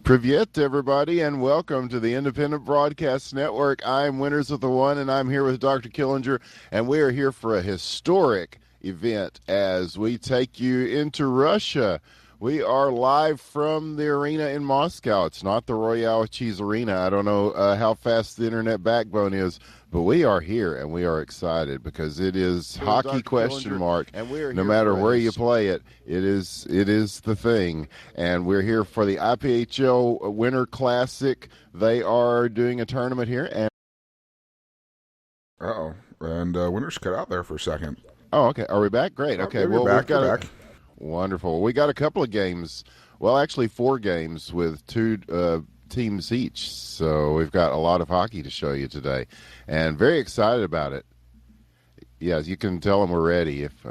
Privyet, everybody, and welcome to the Independent Broadcast Network. I'm Winners of the One, and I'm here with Dr. Killinger, and we are here for a historic event as we take you into Russia. We are live from the arena in Moscow. It's not the Royale Cheese Arena. I don't know how fast the internet backbone is, but we are here, and we are excited because it is hockey question mark. And we are no matter where you play it, it is the thing. And we're here for the IPHL Winter Classic. They are doing a tournament here. And Winners cut out there for a second. Oh, okay. Are we back? Great. Okay. Well, we're back. Wonderful. We got a couple of games. Well, actually, 4 games with 2 teams each. So we've got a lot of hockey to show you today, and very excited about it. Yes, you can tell them we're ready. If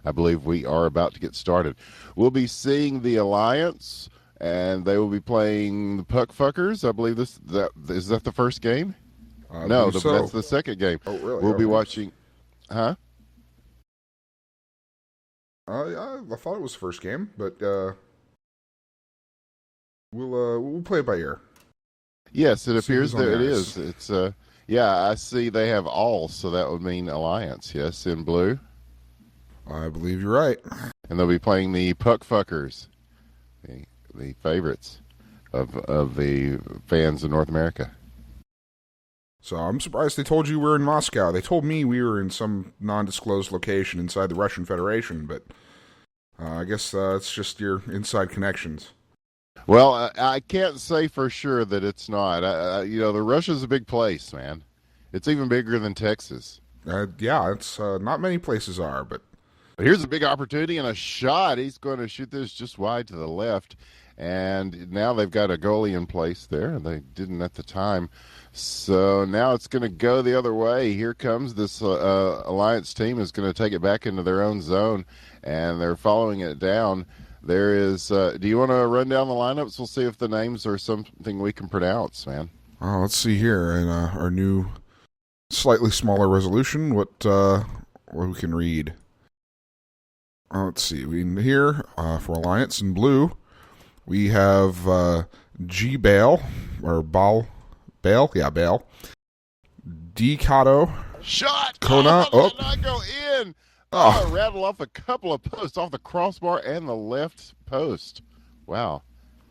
I believe we are about to get started. We'll be seeing the Alliance, and they will be playing the Puck Fuckers. I believe is that the first game? No, that's the second game. Oh, really? We'll be watching. Huh? I thought it was the first game, but we'll play it by ear. Yes, it appears that it is. It's I see they have all, so that would mean Alliance. Yes, in blue. I believe you're right. And they'll be playing the Puck Fuckers, the favorites of the fans in North America. So I'm surprised they told you we're in Moscow. They told me we were in some non-disclosed location inside the Russian Federation, but I guess it's just your inside connections. Well, I can't say for sure that it's not. The Russia's a big place, man. It's even bigger than Texas. It's not many places are, but here's a big opportunity and a shot. He's going to shoot this just wide to the left, and now they've got a goalie in place there, and they didn't at the time. So now it's going to go the other way. Here comes this Alliance team is going to take it back into their own zone, and they're following it down. There is do you want to run down the lineups? We'll see if the names are something we can pronounce, man. Let's see here in our new slightly smaller resolution what we can read. Let's see. Here for Alliance in blue, we have G. Bale, or Bale. Bale. D. Cotto. Shot! Kona. Did not go in. Rattle off a couple of posts off the crossbar and the left post. Wow.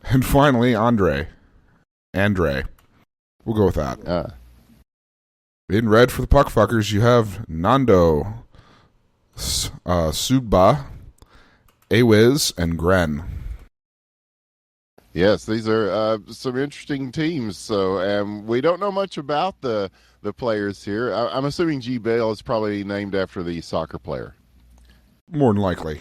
And finally, Andre. We'll go with that. In red for the Puck Fuckers, you have Nando, Subba, Awiz, and Gren. Yes, these are some interesting teams. So, we don't know much about the players here. I'm assuming G. Bale is probably named after the soccer player. More than likely.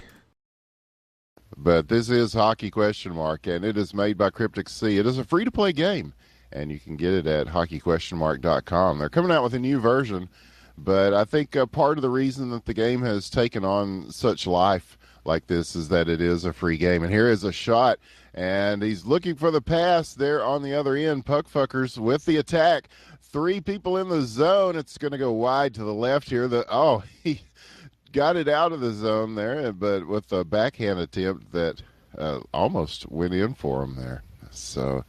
But this is Hockey question mark, and it is made by Cryptic Sea. It is a free-to-play game, and you can get it at hockeyquestionmark.com. They're coming out with a new version, but I think part of the reason that the game has taken on such life like this is that it is a free game. And here is a shot, and he's looking for the pass there on the other end. Puck Fuckers with the attack. 3 people in the zone. It's going to go wide to the left here. He got it out of the zone there, but with a backhand attempt that almost went in for him there. So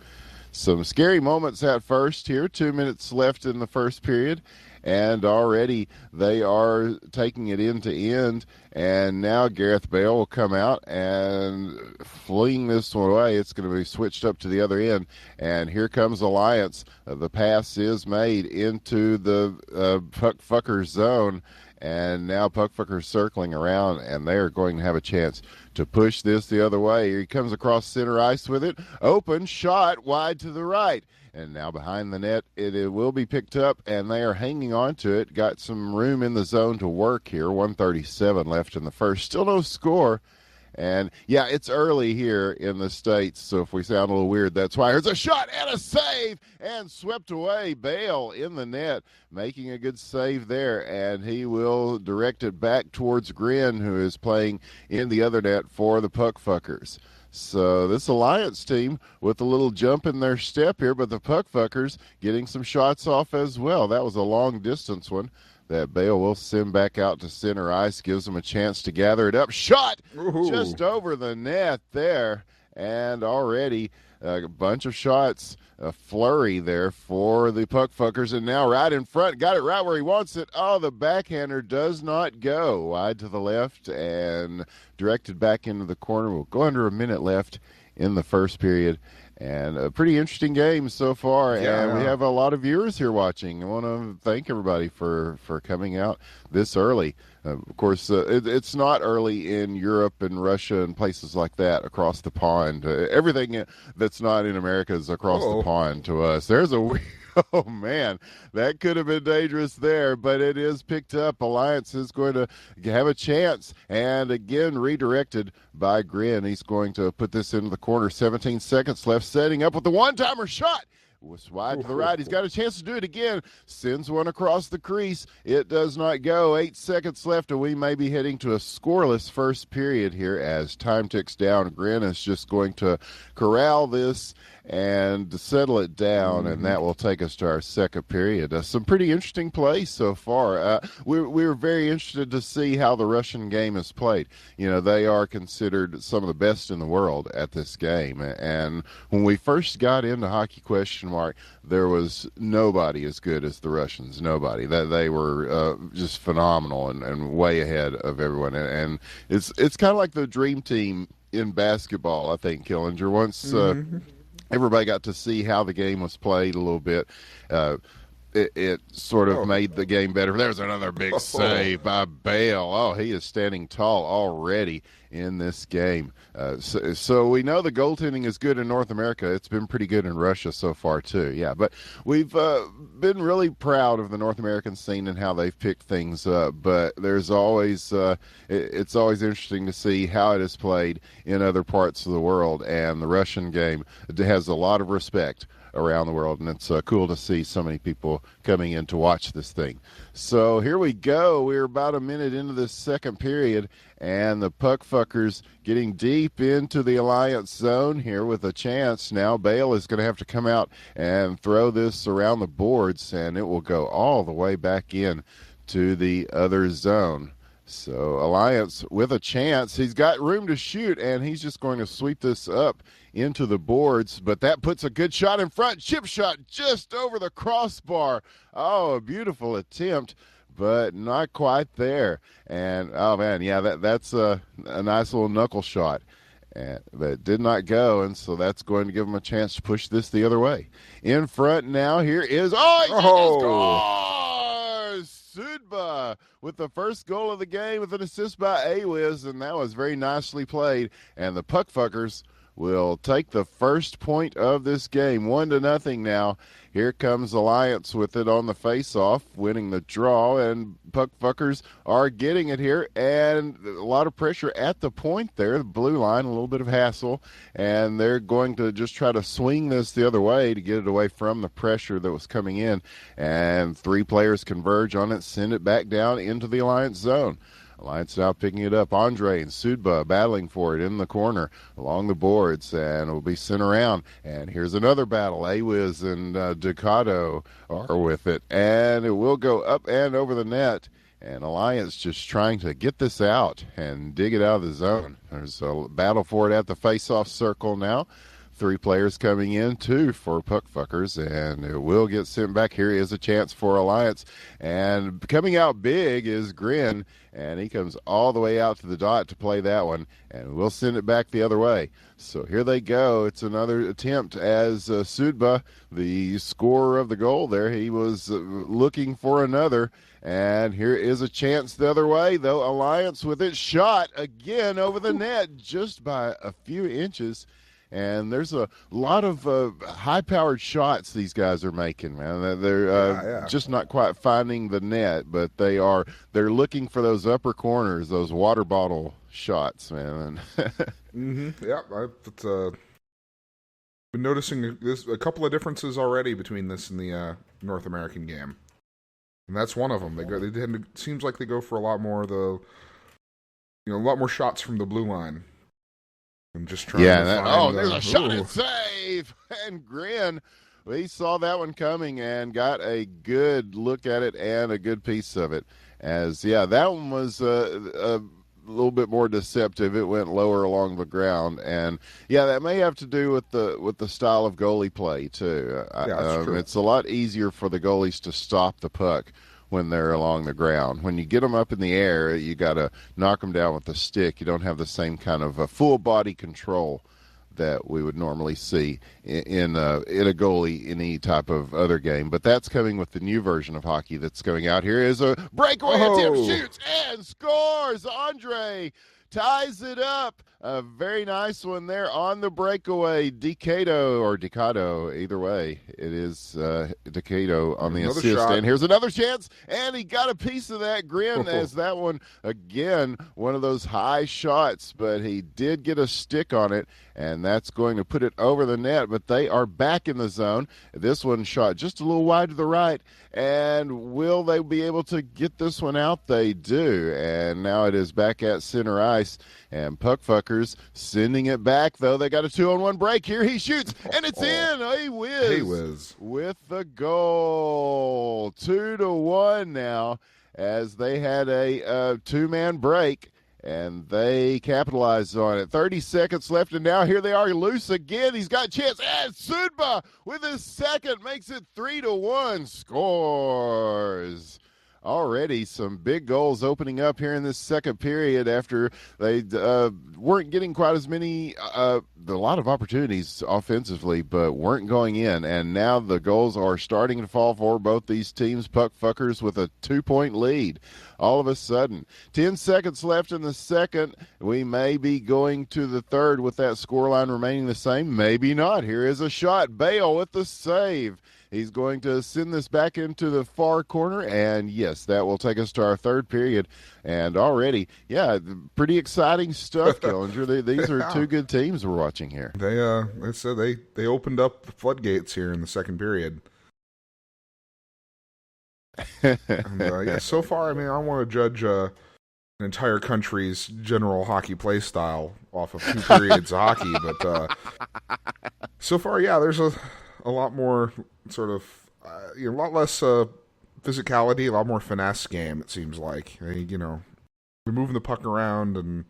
some scary moments at first here. 2 minutes left in the first period, and already they are taking it end to end. And now Gareth Bale will come out and fling this one away. It's going to be switched up to the other end. And here comes Alliance. The pass is made into the Puck Fucker zone. And now Puck Fucker's circling around, and they are going to have a chance to push this the other way. Here he comes across center ice with it. Open shot wide to the right. And now behind the net, it will be picked up, and they are hanging on to it. Got some room in the zone to work here. 1:37 left in the first. Still no score. And, yeah, it's early here in the States, so if we sound a little weird, that's why. Here's a shot and a save, and swept away. Bale in the net, making a good save there, and he will direct it back towards Grin, who is playing in the other net for the Puck Fuckers. So this Alliance team with a little jump in their step here, but the Puck Fuckers getting some shots off as well. That was a long-distance one that Bale will send back out to center ice, gives them a chance to gather it up. Shot just over the net there, and already a bunch of shots, a flurry there for the puck fuckers, and now right in front, got it right where he wants it. Oh, the backhander does not go wide to the left and directed back into the corner. We'll go under a minute left in the first period. And a pretty interesting game so far, and we have a lot of viewers here watching. I want to thank everybody for coming out this early. Of course, it's not early in Europe and Russia and places like that across the pond. Everything that's not in America is across the pond to us. There's a oh, man, that could have been dangerous there, but it is picked up. Alliance is going to have a chance, and again, redirected by Grin. He's going to put this into the corner. 17 seconds left, setting up with the one-timer shot. Was wide to the right. He's got a chance to do it again. Sends one across the crease. It does not go. 8 seconds left, and we may be heading to a scoreless first period here as time ticks down. Grin is just going to corral this and settle it down, and that will take us to our second period. Some pretty interesting plays so far. We're very interested to see how the Russian game is played. You know, they are considered some of the best in the world at this game, and when we first got into Hockey Question Mark, there was nobody as good as the Russians. Nobody. They were just phenomenal and way ahead of everyone. And it's kind of like the dream team in basketball, I think, Killinger. Once everybody got to see how the game was played a little bit, it sort of made the game better. There's another big save by Bale. Oh, he is standing tall already in this game. So we know the goaltending is good in North America. It's been pretty good in Russia so far, too. Yeah, but we've been really proud of the North American scene and how they've picked things up. But there's always it's always interesting to see how it is played in other parts of the world. And the Russian game has a lot of respect around the world, and it's cool to see so many people coming in to watch this thing. So here we go. We're about a minute into this second period, and the puck fuckers getting deep into the Alliance zone here with a chance. Now Bale is going to have to come out and throw this around the boards, and it will go all the way back in to the other zone. So Alliance with a chance. He's got room to shoot, and he's just going to sweep this up into the boards, but that puts a good shot in front. Chip shot just over the crossbar. Oh, a beautiful attempt, but not quite there. And, oh, man, yeah, that's a nice little knuckle shot. But did not go, and so that's going to give him a chance to push this the other way. In front now, here is, Sudba with the first goal of the game with an assist by Awiz, and that was very nicely played. And the puck fuckers will take the first point of this game, 1-0 now. Here comes Alliance with it on the face-off, winning the draw, and puck fuckers are getting it here, and a lot of pressure at the point there, the blue line, a little bit of hassle, and they're going to just try to swing this the other way to get it away from the pressure that was coming in, and three players converge on it, send it back down into the Alliance zone. Alliance now picking it up. Andre and Sudba battling for it in the corner along the boards, and it will be sent around. And here's another battle. Awiz and Ducato are with it, and it will go up and over the net. And Alliance just trying to get this out and dig it out of the zone. There's a battle for it at the face-off circle now. Three players coming in, two for puck fuckers, and it will get sent back. Here is a chance for Alliance, and coming out big is Grin, and he comes all the way out to the dot to play that one, and we'll send it back the other way. So here they go. It's another attempt as Sudba, the scorer of the goal there, he was looking for another, and here is a chance the other way, though. Alliance with it, shot again over the net just by a few inches. And there's a lot of high-powered shots these guys are making, man. They're just not quite finding the net, but they're looking for those upper corners, those water bottle shots, man. Yeah, I've been noticing a couple of differences already between this and the North American game, and that's one of them. It seems like they go for a lot more a lot more shots from the blue line. I'm just trying to find there's a shot and save. And Grin, he saw that one coming and got a good look at it and a good piece of it. That one was little bit more deceptive. It went lower along the ground, and yeah, that may have to do with the style of goalie play too. Yeah, that's true. It's a lot easier for the goalies to stop the puck when they're along the ground. When you get them up in the air, you got to knock them down with the stick. You don't have the same kind of full body control that we would normally see in a goalie in any type of other game. But that's coming with the new version of hockey that's coming out. Here is a breakaway attempt, shoots and scores. Andre ties it up. A very nice one there on the breakaway. Decado, either way, it is Decado on the assist. Shot. And here's another chance, and he got a piece of that grin as that one, again, one of those high shots, but he did get a stick on it, and that's going to put it over the net, but they are back in the zone. This one shot just a little wide to the right, and will they be able to get this one out? They do, and now it is back at center ice, and Puckfuckers sending it back, though. They got a 2-on-1 break here. He shoots, and it's in. Hey, whiz with the goal. 2-1 now, as they had a two-man break, and they capitalized on it. 30 seconds left, and now here they are loose again. He's got a chance, and Sudba with his second makes it 3-1. Scores. Already some big goals opening up here in this second period after they weren't getting quite as many, a lot of opportunities offensively, but weren't going in. And now the goals are starting to fall for both these teams. Puckfuckers with a 2-point lead. All of a sudden, 10 seconds left in the second. We may be going to the third with that scoreline remaining the same. Maybe not. Here is a shot. Bale with the save. He's going to send this back into the far corner, and yes, that will take us to our third period. And already, yeah, pretty exciting stuff, Killinger. These are two good teams we're watching here. They said they opened up the floodgates here in the second period. And, so far, I mean, I don't want to judge an entire country's general hockey play style off of 2 periods of hockey, but so far, yeah, there's a lot more sort of, a lot less physicality, a lot more finesse game, it seems like. They're moving the puck around, and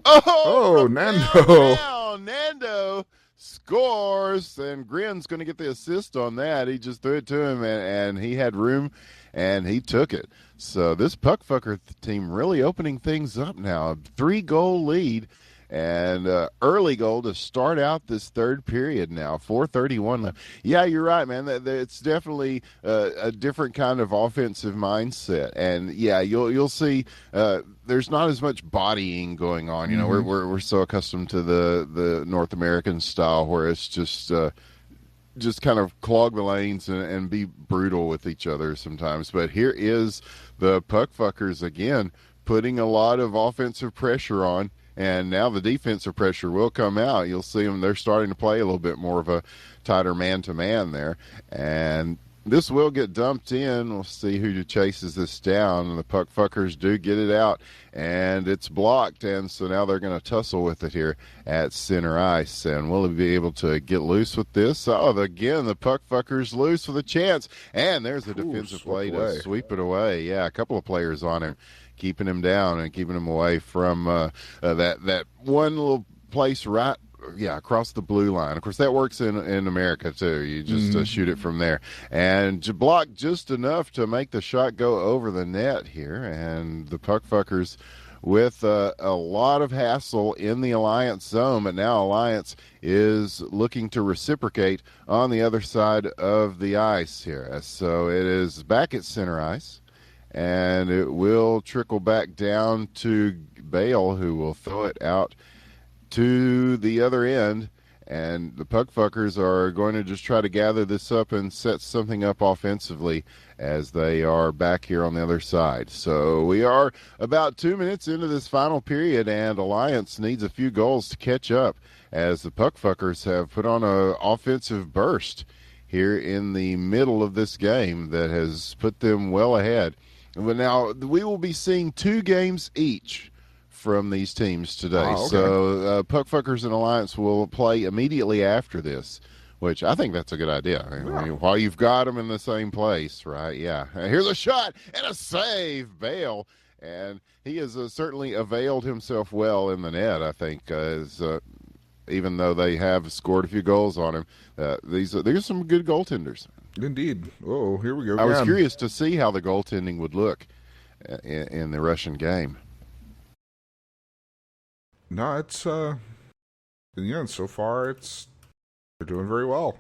Nando! Nando scores, and Grin's going to get the assist on that. He just threw it to him, and he had room, and he took it. So this Puckfucker team really opening things up now. 3-goal lead. And early goal to start out this third period now, 4:31 left. Yeah, you're right, man. It's definitely a different kind of offensive mindset. And, yeah, you'll see there's not as much bodying going on. You know, we're so accustomed to the North American style where it's just kind of clog the lanes and be brutal with each other sometimes. But here is the Puckfuckers again putting a lot of offensive pressure on. And now the defensive pressure will come out. You'll see them. They're starting to play a little bit more of a tighter man-to-man there. And this will get dumped in. We'll see who chases this down. And the Puckfuckers do get it out. And it's blocked. And so now they're going to tussle with it here at center ice. And will he be able to get loose with this? Oh, again, the Puckfuckers loose with a chance. And there's a defensive play to sweep it away. Yeah, a couple of players on him, keeping him down and keeping him away from that one little place right, across the blue line. Of course, that works in America, too. You just shoot it from there. And block just enough to make the shot go over the net here. And the Puckfuckers with a lot of hassle in the Alliance zone, but now Alliance is looking to reciprocate on the other side of the ice here. So it is back at center ice. And it will trickle back down to Bale, who will throw it out to the other end. And the Puckfuckers are going to just try to gather this up and set something up offensively as they are back here on the other side. So we are about 2 minutes into this final period, and Alliance needs a few goals to catch up as the Puckfuckers have put on an offensive burst here in the middle of this game that has put them well ahead. But now we will be seeing 2 games each from these teams today. Oh, okay. So Puckfuckers and Alliance will play immediately after this, which I think that's a good idea. I mean, while you've got them in the same place, right? Yeah. Here's a shot and a save, Bale. And he has certainly availed himself well in the net, I think, even though they have scored a few goals on him. These are some good goaltenders. Indeed. Oh, here we go I was again. curious to see how the goaltending would look in the Russian game. No, it's so far they're doing very well.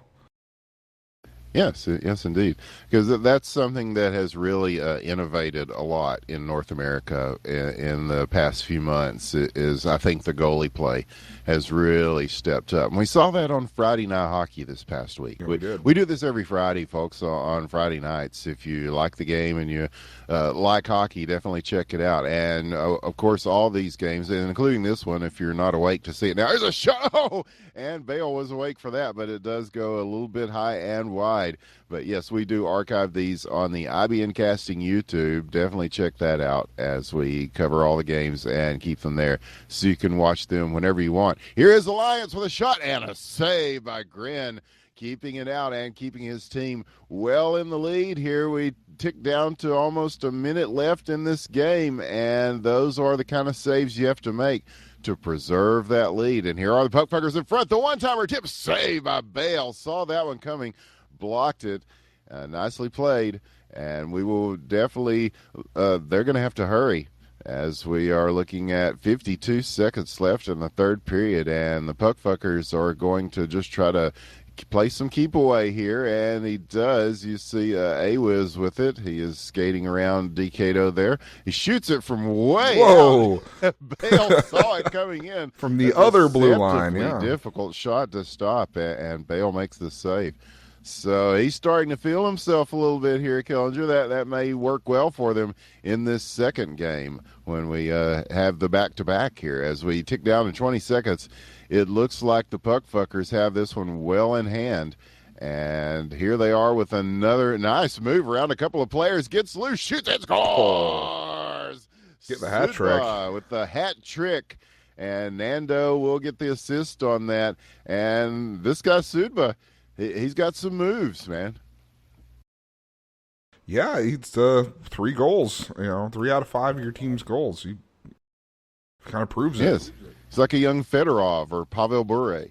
Yes, yes, indeed. Because that's something that has really innovated a lot in North America in the past few months. Is I think the goalie play has really stepped up, and we saw that on Friday Night Hockey this past week. Yeah, we did. We do this every Friday, folks, on Friday nights. If you like the game and you like hockey, definitely check it out. And of course, all these games, and including this one, if you're not awake to see it now, there's a show. And Bale was awake for that, but it does go a little bit high and wide. But yes, we do archive these on the IBN Casting YouTube. Definitely check that out as we cover all the games and keep them there so you can watch them whenever you want. Here is Alliance with a shot and a save by Grin, keeping it out and keeping his team well in the lead. Here we tick down to almost a minute left in this game, and those are the kind of saves you have to make to preserve that lead. And here are the puck fuckers in front. The one-timer tip save by Bale. Saw that one coming, blocked it. Nicely played. And we will definitely, they're going to have to hurry as we are looking at 52 seconds left in the third period. And the puck fuckers are going to just try to play some keep away here, and he does. You see Awiz with it. He is skating around Decato there. He shoots it from way out. Bale saw it coming in. From the other blue line, yeah. Difficult shot to stop, and Bale makes the save. So he's starting to feel himself a little bit here, Killinger. That may work well for them in this second game when we have the back-to-back here. As we tick down to 20 seconds, it looks like the puck fuckers have this one well in hand. And here they are with another nice move around a couple of players. Gets loose, shoots, and scores! Get the hat trick. With the hat trick. And Nando will get the assist on that. And this guy, Sudba, he's got some moves, man. Yeah, he's 3 goals. 3 out of 5 of your team's goals. He kind of proves it. Yes. He's like a young Fedorov or Pavel Bure.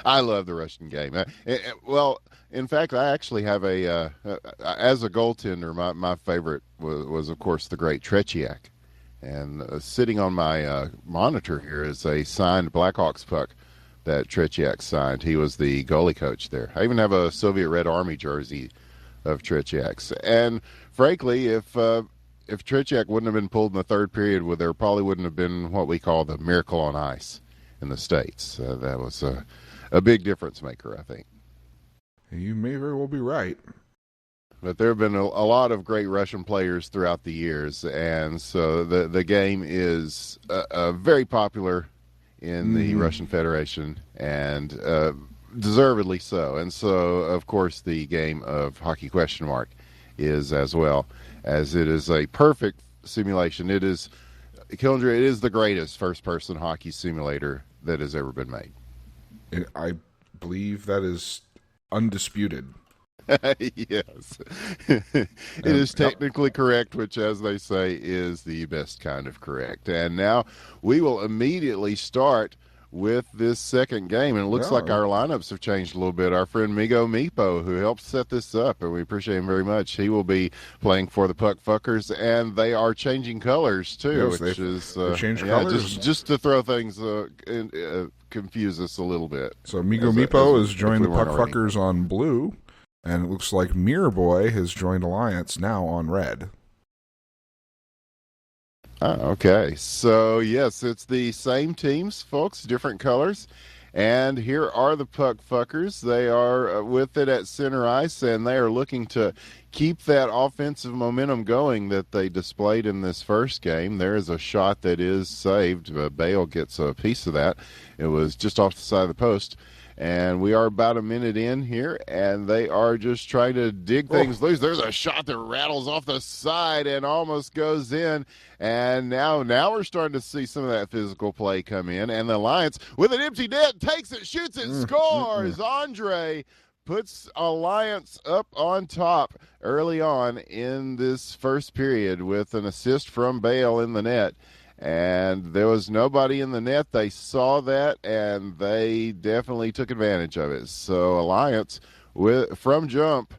I love the Russian game. Well, in fact, I actually have as a goaltender, my favorite was, of course, the great Tretiak. And sitting on my monitor here is a signed Blackhawks puck that Tretiak signed. He was the goalie coach there. I even have a Soviet Red Army jersey of Tretiak's. And frankly, if Tretiak wouldn't have been pulled in the third period, there probably wouldn't have been what we call the miracle on ice in the States. That was a big difference maker, I think. You may very well be right. But there have been a lot of great Russian players throughout the years, and so the game is very popular in the Russian Federation, and deservedly so. And so, of course, the game of Hockey Question Mark is as well, as it is a perfect simulation. It is, Killinger, it is the greatest first-person hockey simulator that has ever been made. I believe that is undisputed. Yes. It is technically correct, which, as they say, is the best kind of correct. And now we will immediately start with this second game. And it looks like our lineups have changed a little bit. Our friend Migo Mipo, who helped set this up, and we appreciate him very much, he will be playing for the Puck Fuckers, and they are changing colors, too, yes, which is colors. Just to throw things confuse us a little bit. So Migo Mipo has joined the Puck Fuckers on blue. And it looks like Mirror Boy has joined Alliance now on red. Okay. So, yes, it's the same teams, folks, different colors. And here are the Puck Fuckers. They are with it at center ice, and they are looking to keep that offensive momentum going that they displayed in this first game. There is a shot that is saved. Bale gets a piece of that. It was just off the side of the post. And we are about a minute in here, and they are just trying to dig things loose. There's a shot that rattles off the side and almost goes in. And now we're starting to see some of that physical play come in. And the Alliance, with an empty net, takes it, shoots it, scores. Andre puts Alliance up on top early on in this first period with an assist from Bale in the net. And there was nobody in the net. They saw that, and they definitely took advantage of it. So Alliance, from jump,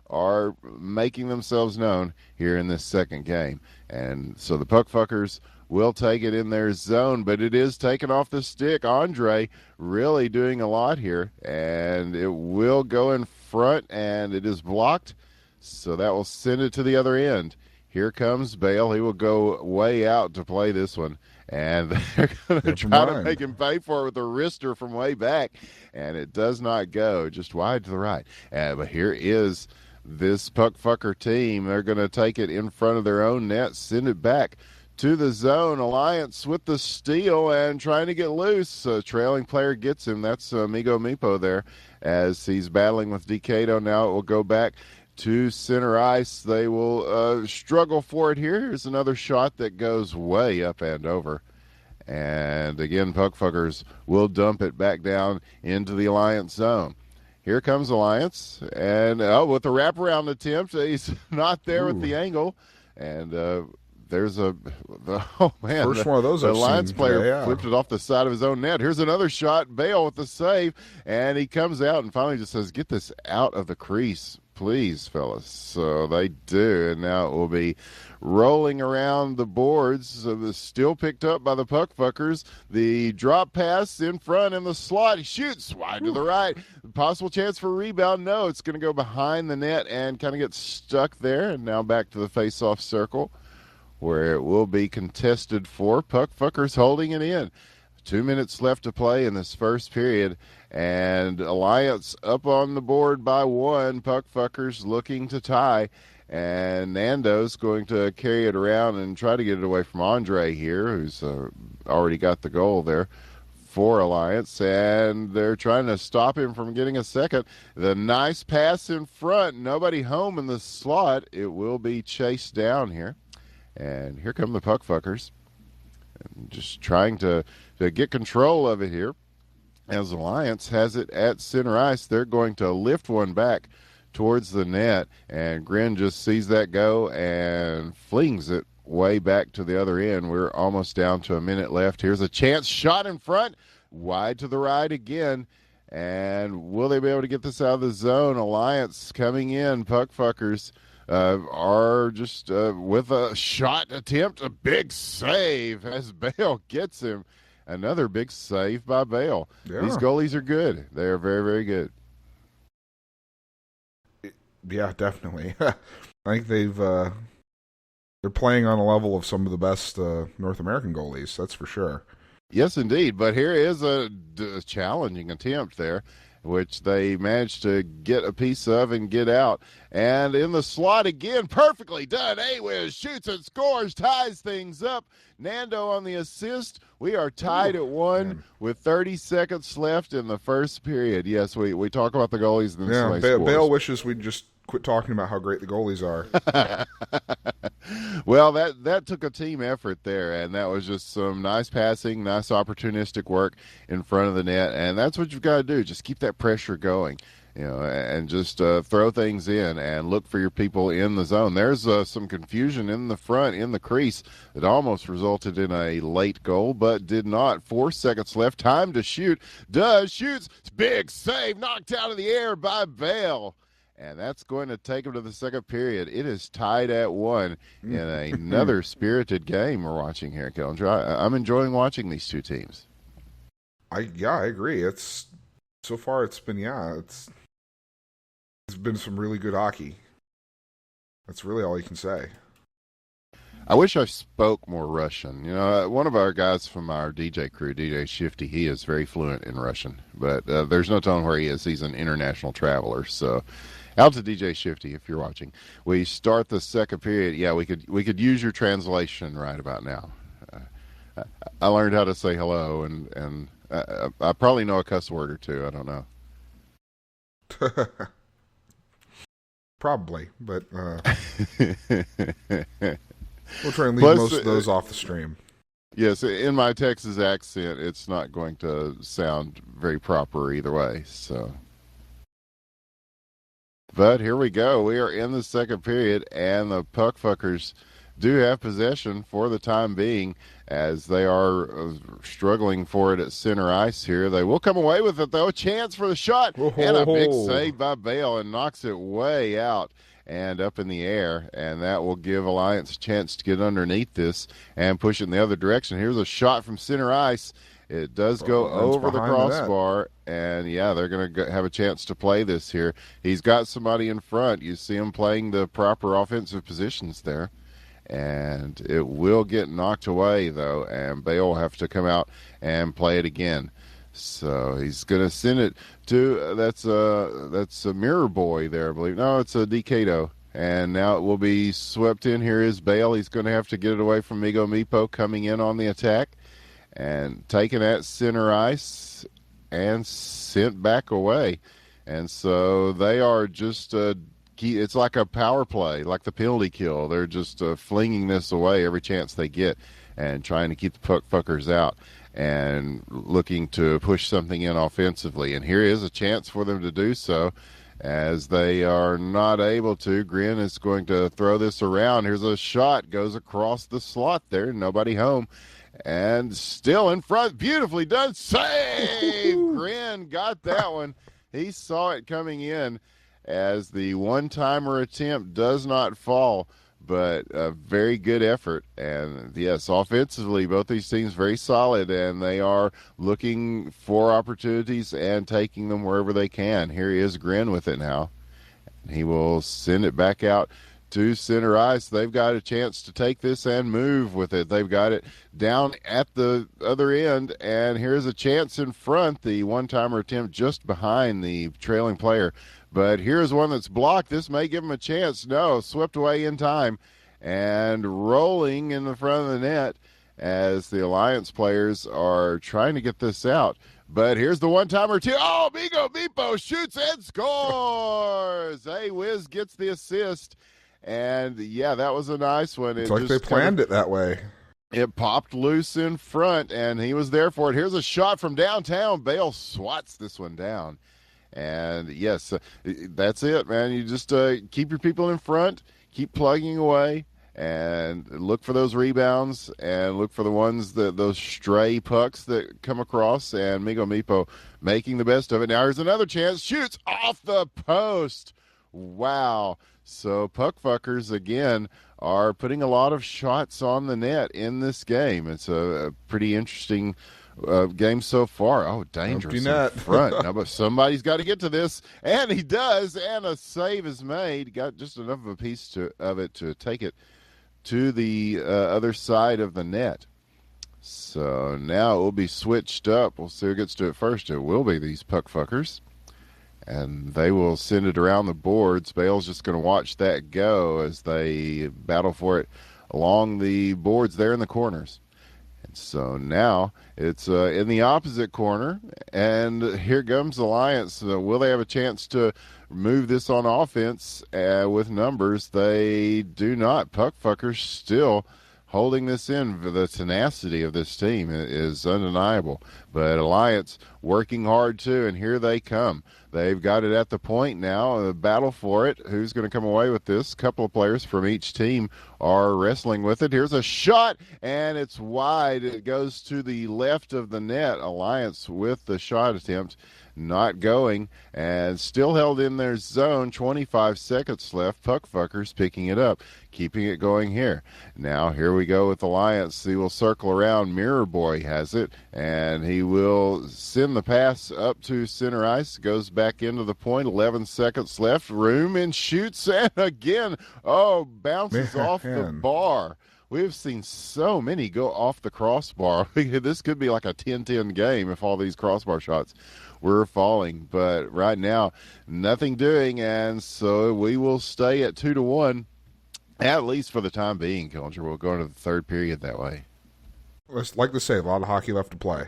are making themselves known here in this second game. And so the Puckfuckers will take it in their zone, but it is taken off the stick. Andre really doing a lot here, and it will go in front, and it is blocked. So that will send it to the other end. Here comes Bale. He will go way out to play this one. And they're going to try to make him pay for it with a wrister from way back. And it does not go, just wide to the right. But here is this Puckfucker team. They're going to take it in front of their own net, send it back to the zone. Alliance with the steal and trying to get loose. Trailing player gets him. That's Migo Mipo there as he's battling with Decado. Now it will go back to center ice. They will struggle for it here. Here's another shot that goes way up and over. And again, Puckfuckers will dump it back down into the Alliance zone. Here comes Alliance, and with a wraparound attempt, he's not there with the angle. And there's first one of those. The Alliance player flipped it off the side of his own net. Here's another shot. Bale with the save, and he comes out and finally just says, "Get this out of the crease, please, fellas." So they do, and now it will be rolling around the boards. So still picked up by the Puckfuckers. The drop pass in front in the slot. He shoots wide to the right. Possible chance for a rebound. No, it's going to go behind the net and kind of get stuck there. And now back to the face-off circle, where it will be contested for. Puckfuckers holding it in. 2 minutes left to play in this first period, and Alliance up on the board by one. Puckfuckers looking to tie, and Nando's going to carry it around and try to get it away from Andre here, who's already got the goal there for Alliance, and they're trying to stop him from getting a second. The nice pass in front, nobody home in the slot. It will be chased down here. And here come the Puckfuckers, just trying to get control of it here. As Alliance has it at center ice, they're going to lift one back towards the net, and Grin just sees that go and flings it way back to the other end. We're almost down to a minute left. Here's a chance shot in front, wide to the right again. And will they be able to get this out of the zone? Alliance coming in. Puckfuckers are just with a shot attempt, a big save as Bale gets him. Another big save by Bale. Yeah. These goalies are good. They are very, very good. Yeah, definitely. I think they're playing on a level of some of the best North American goalies, that's for sure. Yes, indeed. But here is a challenging attempt there, which they managed to get a piece of and get out. And in the slot again, perfectly done. Awiz shoots and scores, ties things up. Nando on the assist. We are tied at one with 30 seconds left in the first period. Yes, we talk about the goalies. And then Bale wishes we'd just quit talking about how great the goalies are. Well, that took a team effort there, and that was just some nice passing, nice opportunistic work in front of the net, and that's what you've got to do. Just keep that pressure going, and just throw things in and look for your people in the zone. There's some confusion in the front, in the crease, that almost resulted in a late goal, but did not. 4 seconds left. Time to shoot. Shoots. Big save, knocked out of the air by Bale. And that's going to take them to the second period. It is tied at one in another spirited game we're watching here, Kellinger. I'm enjoying watching these two teams. I agree. So far it's been it's been some really good hockey. That's really all you can say. I wish I spoke more Russian. One of our guys from our DJ crew, DJ Shifty, he is very fluent in Russian, but there's no telling where he is. He's an international traveler, so. Out to DJ Shifty if you're watching. We start the second period. Yeah, we could use your translation right about now. I learned how to say hello, and I probably know a cuss word or two. I don't know. Probably, but we'll try and leave most of those off the stream. Yes, in my Texas accent, it's not going to sound very proper either way. So. But here we go. We are in the second period, and the Puckfuckers do have possession for the time being as they are struggling for it at center ice here. They will come away with it, though. A chance for the shot, and a big save by Bale, and knocks it way out and up in the air, and that will give Alliance a chance to get underneath this and push it in the other direction. Here's a shot from center ice. It does go over the crossbar, and yeah, they're going to have a chance to play this here. He's got somebody in front. You see him playing the proper offensive positions there, and it will get knocked away, though, and Bale will have to come out and play it again. So he's going to send it to that's a Mirror Boy there, I believe. No, it's a Decado. And now it will be swept in. Here is Bale. He's going to have to get it away from Migo Mipo coming in on the attack and taken at center ice and sent back away. And so they are just it's like a power play, like the penalty kill. They're just flinging this away every chance they get and trying to keep the Puckfuckers out and looking to push something in offensively. And here is a chance for them to do so. As they are not able to, Grin is going to throw this around. Here's a shot, goes across the slot there, nobody home. And still in front, beautifully done. Save! Grin got that one. He saw it coming in as the one-timer attempt does not fall, but a very good effort. And, yes, offensively, both these teams very solid, and they are looking for opportunities and taking them wherever they can. Here he is, Grin, with it now. He will send it back out to center ice. They've got a chance to take this and move with it. They've got it down at the other end, and here's a chance in front. The one-timer attempt just behind the trailing player. But here's one that's blocked. This may give them a chance. No, swept away in time and rolling in the front of the net as the Alliance players are trying to get this out. But here's the one-timer, too. Oh, Migo Mipo shoots and scores. Hey, Wiz gets the assist. And, yeah, that was a nice one. It's like they planned it that way. It popped loose in front, and he was there for it. Here's a shot from downtown. Bale swats this one down. And, yes, that's it, man. You just keep your people in front, keep plugging away, and look for those rebounds and look for the ones, those stray pucks that come across, and Migo Mipo making the best of it. Now here's another chance. Shoots off the post. Wow. So Puckfuckers, again, are putting a lot of shots on the net in this game. It's a pretty interesting game so far. Oh, dangerous in front. Now, but somebody's got to get to this, and he does, and a save is made. Got just enough of a piece of it to take it to the other side of the net. So now it will be switched up. We'll see who gets to it first. It will be these Puckfuckers. And they will send it around the boards. Bale's just going to watch that go as they battle for it along the boards there in the corners. And so now it's in the opposite corner, and here comes Alliance. Will they have a chance to move this on offense with numbers? They do not. Puckfuckers still holding this in. The tenacity of this team is undeniable. But Alliance working hard, too, and here they come. They've got it at the point now, a battle for it. Who's going to come away with this? A couple of players from each team are wrestling with it. Here's a shot, and it's wide. It goes to the left of the net. Alliance with the shot attempt not going, and still held in their zone. 25 seconds left. Puckfuckers picking it up, keeping it going here. Now here we go with Alliance. He will circle around. Mirror Boy has it, and he will send the pass up to center ice. Goes back into the point. 11 seconds left. Room and shoots, and again, bounces off the bar. We've seen so many go off the crossbar. This could be like a 10-10 game if all these crossbar shots were falling. But right now, nothing doing, and so we will stay at 2-1, at least for the time being, Killinger. We'll go into the third period that way. Like to say, a lot of hockey left to play.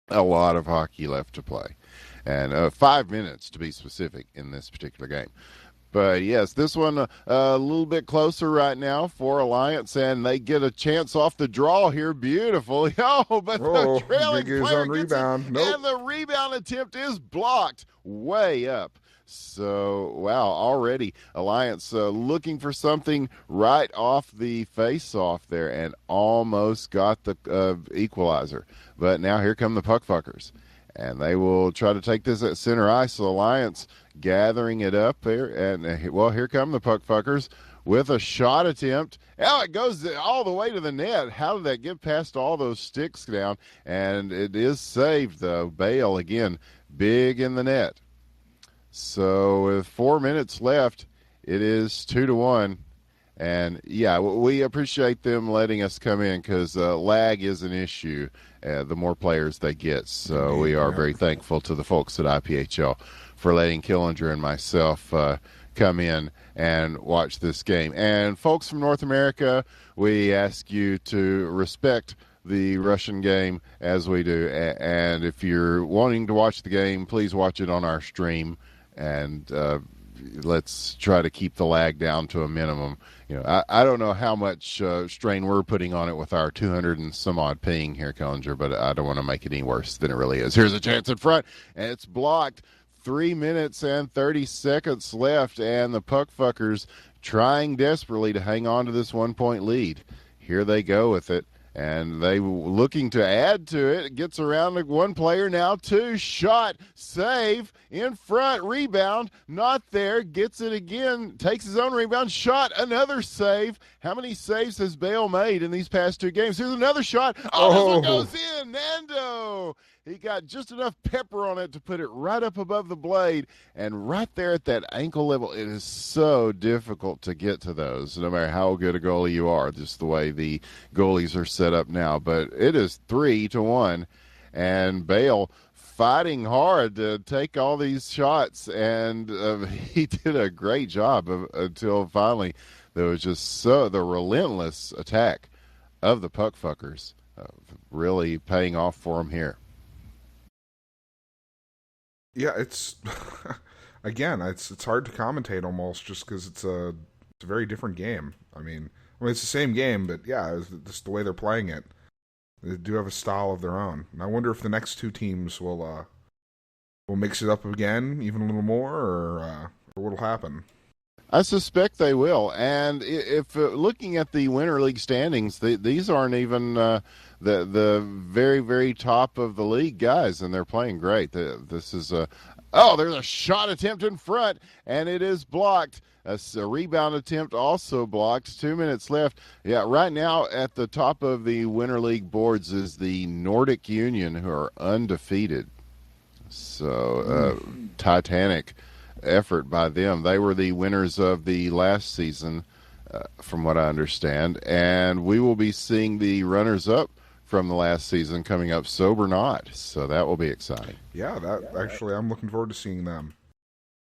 A lot of hockey left to play. And 5 minutes, to be specific, in this particular game. But, yes, this one a little bit closer right now for Alliance, and they get a chance off the draw here. Beautiful. The trailing player gets rebound. Nope. And the rebound attempt is blocked way up. So, wow, already Alliance looking for something right off the face-off there and almost got the equalizer. But now here come the Puckfuckers. And they will try to take this at center ice. So Alliance gathering it up there. And, well, here come the Puckfuckers with a shot attempt. Oh, it goes all the way to the net. How did that get past all those sticks down? And it is saved, though. Bale, again, big in the net. So with 4 minutes left, it is 2-1. And, yeah, we appreciate them letting us come in because lag is an issue the more players they get. So we are very thankful to the folks at IPHL for letting Killinger and myself come in and watch this game. And folks from North America, we ask you to respect the Russian game as we do. And if you're wanting to watch the game, please watch it on our stream. And let's try to keep the lag down to a minimum. You know, I don't know how much strain we're putting on it with our 200 and some odd ping here, Killinger, but I don't want to make it any worse than it really is. Here's a chance in front, and it's blocked. 3 minutes and 30 seconds left, and the Puckfuckers trying desperately to hang on to this 1-point lead. Here they go with it. And they looking to add to it. It gets around to one player now, two. Shot, save, in front, rebound, not there. Gets it again, takes his own rebound, shot, another save. How many saves has Bale made in these past two games? Here's another shot. Oh, this one goes in. Nando. He got just enough pepper on it to put it right up above the blade and right there at that ankle level. It is so difficult to get to those, no matter how good a goalie you are, just the way the goalies are set up now. But it is 3-1, and Bale fighting hard to take all these shots, and he did a great job until finally there was just the relentless attack of the Puckfuckers really paying off for him here. Yeah, it's again, it's hard to commentate almost just because it's a very different game. I mean, it's the same game, but yeah, it's just the way they're playing it. They do have a style of their own, and I wonder if the next two teams will mix it up again, even a little more, or what'll happen. I suspect they will. And if looking at the Winter League standings, these aren't even the very, very top of the league guys, and they're playing great. This is there's a shot attempt in front, and it is blocked. A rebound attempt also blocked. 2 minutes left. Yeah, right now at the top of the Winter League boards is the Nordic Union, who are undefeated. So Titanic effort by them. They were the winners of the last season, from what I understand, and we will be seeing the runners-up from the last season coming up, sober not. So that will be exciting. Yeah, actually, I'm looking forward to seeing them.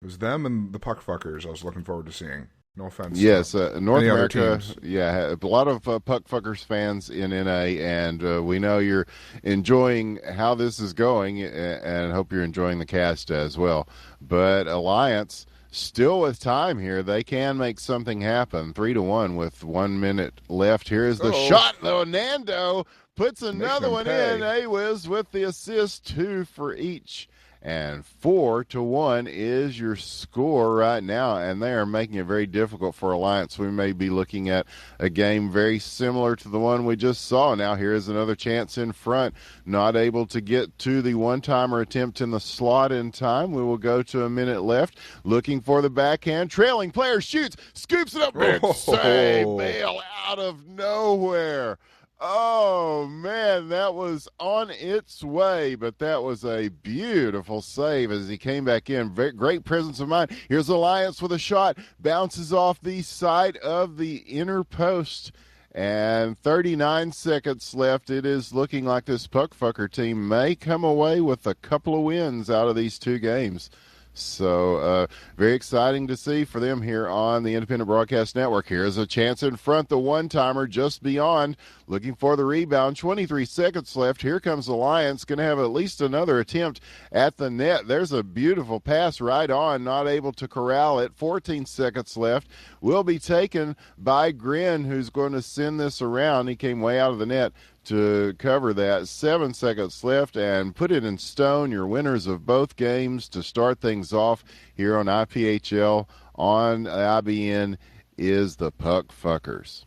It was them and the Puckfuckers I was looking forward to seeing. No offense. Yes, North America, yeah, a lot of Puckfuckers fans in NA, and we know you're enjoying how this is going, and hope you're enjoying the cast as well. But Alliance, still with time here, they can make something happen. 3-1 with 1 minute left. Here is the shot, though. Nando puts another one in. Awiz with the assist, 2 for each. And 4-1 is your score right now, and they are making it very difficult for Alliance. We may be looking at a game very similar to the one we just saw. Now here is another chance in front, not able to get to the one-timer attempt in the slot in time. We will go to a minute left, looking for the backhand. Trailing player shoots, scoops it up, big save, Bale out of nowhere. Oh, man, that was on its way, but that was a beautiful save as he came back in. Great presence of mind. Here's Alliance with a shot. Bounces off the side of the inner post. And 39 seconds left. It is looking like this Puckfucker team may come away with a couple of wins out of these two games. So very exciting to see for them here on the Independent Broadcast Network. Here's a chance in front, the one-timer just beyond, looking for the rebound. 23 seconds left. Here comes Alliance, going to have at least another attempt at the net. There's a beautiful pass right on, not able to corral it. 14 seconds left. Will be taken by Grin, who's going to send this around. He came way out of the net. to cover that. 7 seconds left, and put it in stone. Your winners of both games to start things off here on IPHL on IBN is the Puck Fuckers.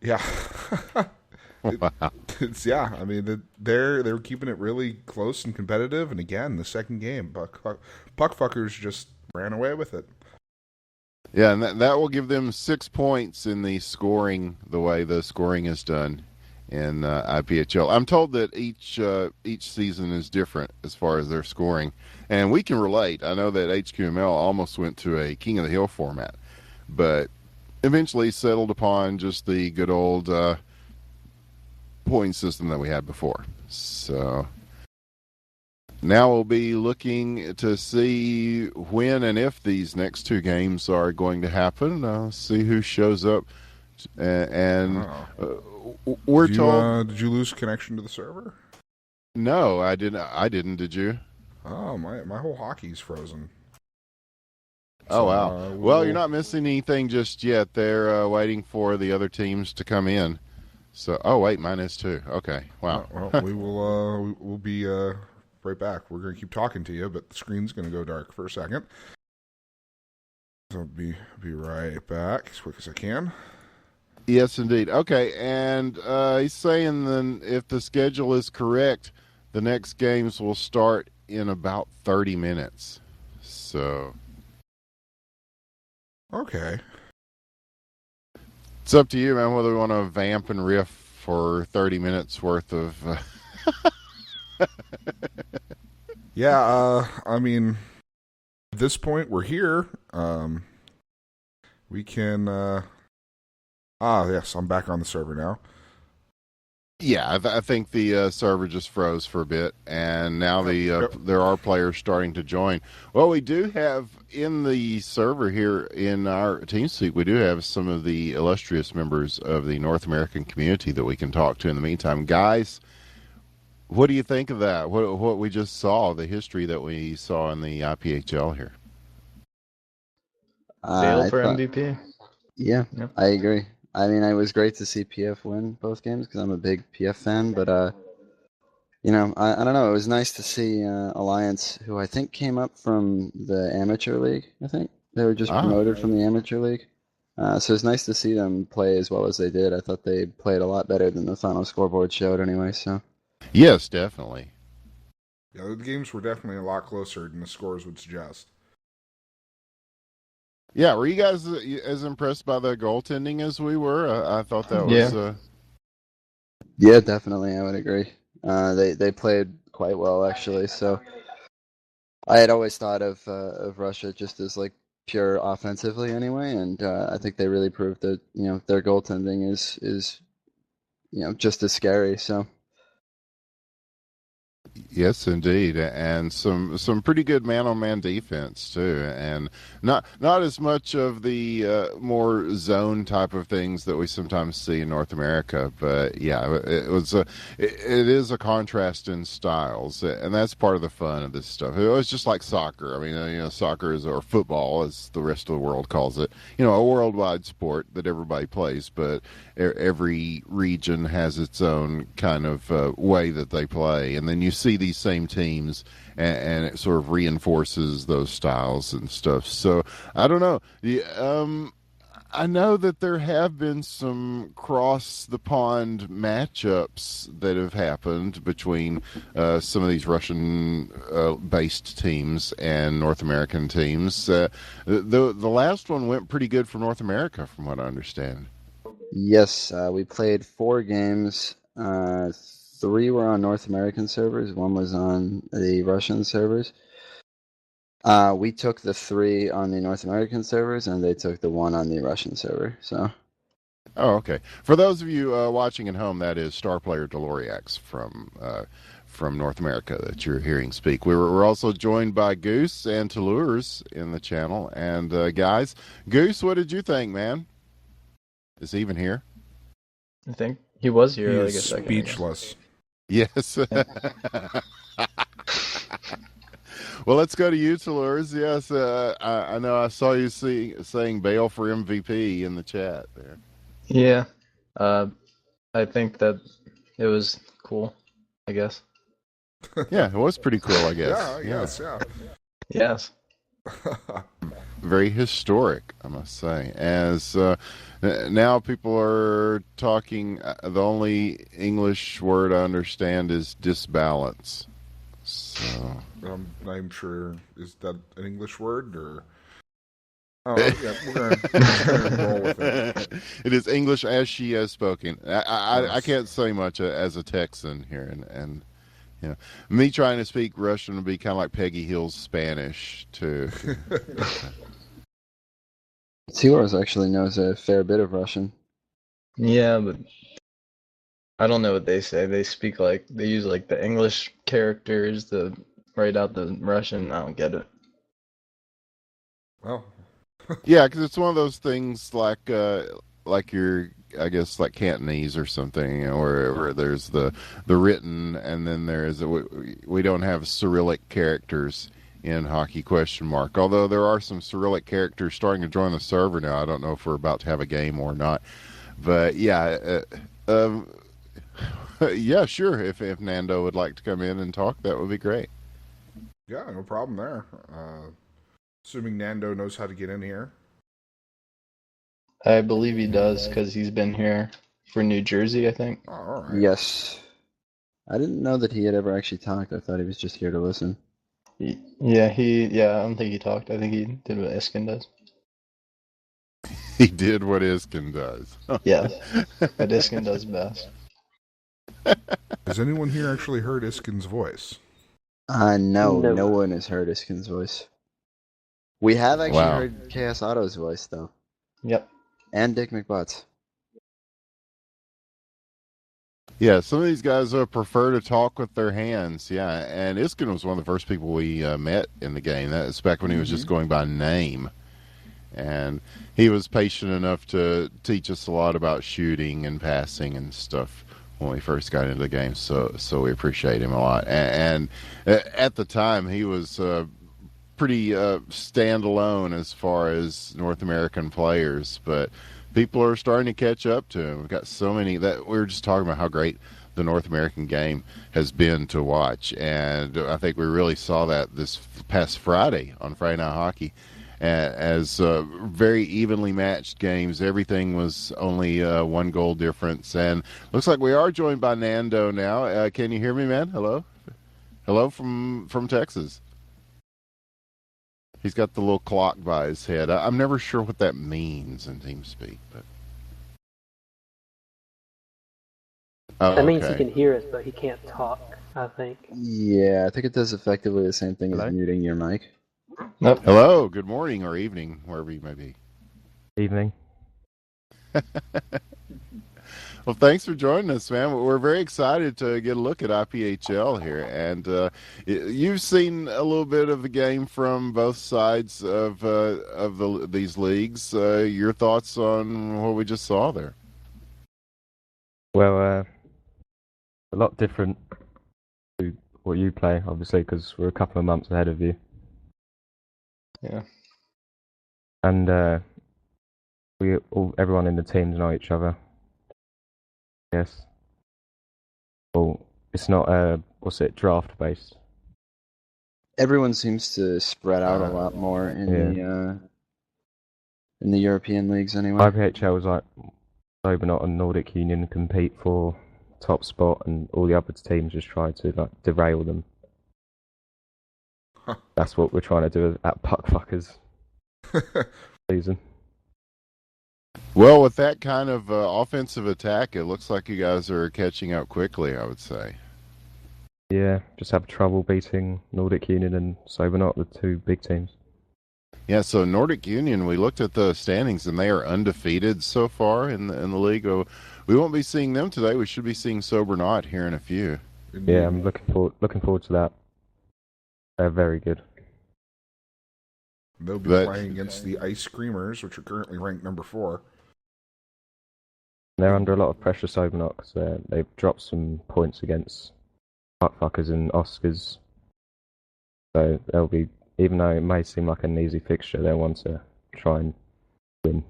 Yeah. Wow. It's yeah. I mean, they're keeping it really close and competitive. And again, the second game, Puck Fuckers just ran away with it. Yeah, and that will give them 6 points in the scoring, the way the scoring is done in IPHL. I'm told that each season is different as far as their scoring, and we can relate. I know that HQML almost went to a King of the Hill format, but eventually settled upon just the good old point system that we had before. So now we'll be looking to see when and if these next two games are going to happen. See who shows up, and we're told. Did you lose connection to the server? No, I didn't. I didn't. Did you? Oh, my whole hockey's frozen. Oh, wow. Well, you're not missing anything just yet. They're waiting for the other teams to come in. So, oh wait, mine is too. Okay, wow. Well, we'll be right back. We're going to keep talking to you, but the screen's going to go dark for a second. So I'll be right back as quick as I can. Yes, indeed. Okay, and he's saying then if the schedule is correct, the next games will start in about 30 minutes. So, okay. It's up to you, man, whether we want to vamp and riff for 30 minutes worth of... Yeah, I mean, at this point, we're here. We can... yes, I'm back on the server now. Yeah, I think the server just froze for a bit, and now there are players starting to join. Well, we do have in the server here in our TeamSpeak, we do have some of the illustrious members of the North American community that we can talk to in the meantime. Guys, what do you think of that? What we just saw, the history that we saw in the IPHL here? Bale for MVP? Yeah, yep. I agree. I mean, it was great to see PF win both games because I'm a big PF fan. But, I don't know. It was nice to see Alliance, who I think came up from the Amateur League, I think. They were just promoted from the Amateur League. So it's nice to see them play as well as they did. I thought they played a lot better than the final scoreboard showed anyway. So. Yes, definitely. Yeah, the games were definitely a lot closer than the scores would suggest. Yeah, were you guys as impressed by the goaltending as we were? I thought that was... Yeah, definitely, I would agree. They played quite well, actually, so... I had always thought of Russia just as, like, pure offensively anyway, and I think they really proved that, their goaltending is just as scary, so... Yes, indeed, and some pretty good man-on-man defense too, and not as much of the more zone type of things that we sometimes see in North America. But yeah, it is a contrast in styles, and that's part of the fun of this stuff. It was just like soccer. I mean, soccer is, or football, as the rest of the world calls it. A worldwide sport that everybody plays, but every region has its own kind of way that they play, and then you see these same teams, and it sort of reinforces those styles and stuff. So I don't know. I know that there have been some cross the pond matchups that have happened between some of these Russian based teams and North American teams. The last one went pretty good for North America, from what I understand. Yes, we played 4 games. 3 were on North American servers. 1 was on the Russian servers. We took the 3 on the North American servers, and they took the 1 on the Russian server. So. Oh, okay. For those of you watching at home, that is star player Deloriax from North America that you're hearing speak. We're also joined by Goose and Toulours in the channel. And guys, Goose, what did you think, man? Is he even here? I think he was here. He like is a second speechless. Ago. Yes. Well, let's go to you, Toulours. Yes, I know I saw you saying Bale for MVP in the chat there. Yeah. I think that it was cool, I guess. Yeah, it was pretty cool, I guess. Yeah, I guess, yeah. Yes. Very historic, I must say. As now people are talking, the only English word I understand is disbalance. So I'm sure, is that an English word or? Oh yeah, we're gonna roll with it. It is English as she has spoken. I Yes. can't say much as a Texan here, and you know, me trying to speak Russian would be kind of like Peggy Hill's Spanish too. Seahorse actually knows a fair bit of Russian. Yeah, but I don't know what they say. They speak like they use like the English characters to write out the Russian. I don't get it. Well, Yeah, because it's one of those things like your, I guess, like Cantonese or something, you know, where there's the written, and then we don't have Cyrillic characters in hockey question mark. Although there are some Cyrillic characters starting to join the server now. I don't know if we're about to have a game or not, but yeah, yeah, sure. If Nando would like to come in and talk, that would be great. yeah, no problem there. Assuming Nando knows how to get in here. I believe he does because he's been here for New Jersey, I think. Oh, all right. Yes. I didn't know that he had ever actually talked. I thought he was just here to listen. Yeah, I don't think he talked. I think he did what Iskin does. He did what Iskin does. Yeah, but Iskin does best. Has anyone here actually heard Iskin's voice? No, No. no one has heard Iskin's voice. We have actually Wow. heard Chaos Otto's voice, though. Yep. And Dick McButts. Yeah, some of these guys prefer to talk with their hands. Yeah, and Iskin was one of the first people we met in the game. That's back when he was just going by name. And he was patient enough to teach us a lot about shooting and passing and stuff when we first got into the game. So we appreciate him a lot. And at the time, he was pretty standalone as far as North American players, but people are starting to catch up to him. We've got so many that we were just talking about how great the North American game has been to watch, and I think we really saw that this past Friday on Friday Night Hockey. As very evenly matched games, everything was only one goal difference, and looks like we are joined by Nando now. Can you hear me, man? Hello from Texas. He's got the little clock by his head. I'm never sure what that means in TeamSpeak, but That means he okay. can hear us, but he can't talk, I think. Yeah, I think it does effectively the same thing Hello? as muting your mic. Nope. Hello, good morning or evening, wherever you may be. Evening. Well, thanks for joining us, man. We're very excited to get a look at IPHL here, and you've seen a little bit of the game from both sides of these leagues. Your thoughts on what we just saw there? Well, a lot different to what you play, obviously, because we're a couple of months ahead of you. Yeah. And everyone in the teams know each other. Yes. Well, it's not draft based. Everyone seems to spread out a lot more in the European leagues anyway. IPHL was like Sobernaut and Nordic Union compete for top spot, and all the other teams just try to like derail them. That's what we're trying to do at Puckfuckers season. Well, with that kind of offensive attack, it looks like you guys are catching up quickly, I would say. Yeah, just have trouble beating Nordic Union and Sobernaut, the two big teams. Yeah, so Nordic Union, we looked at the standings, and they are undefeated so far in the league. We won't be seeing them today. We should be seeing Sobernaut here in a few. Yeah, I'm looking forward to that. They're very good. They'll be playing against the Ice Screamers, which are currently ranked number 4. They're under a lot of pressure, Sobernaut, because they've dropped some points against Puckfuckers and Oscars. So they'll be, even though it may seem like an easy fixture, they'll want to try and win.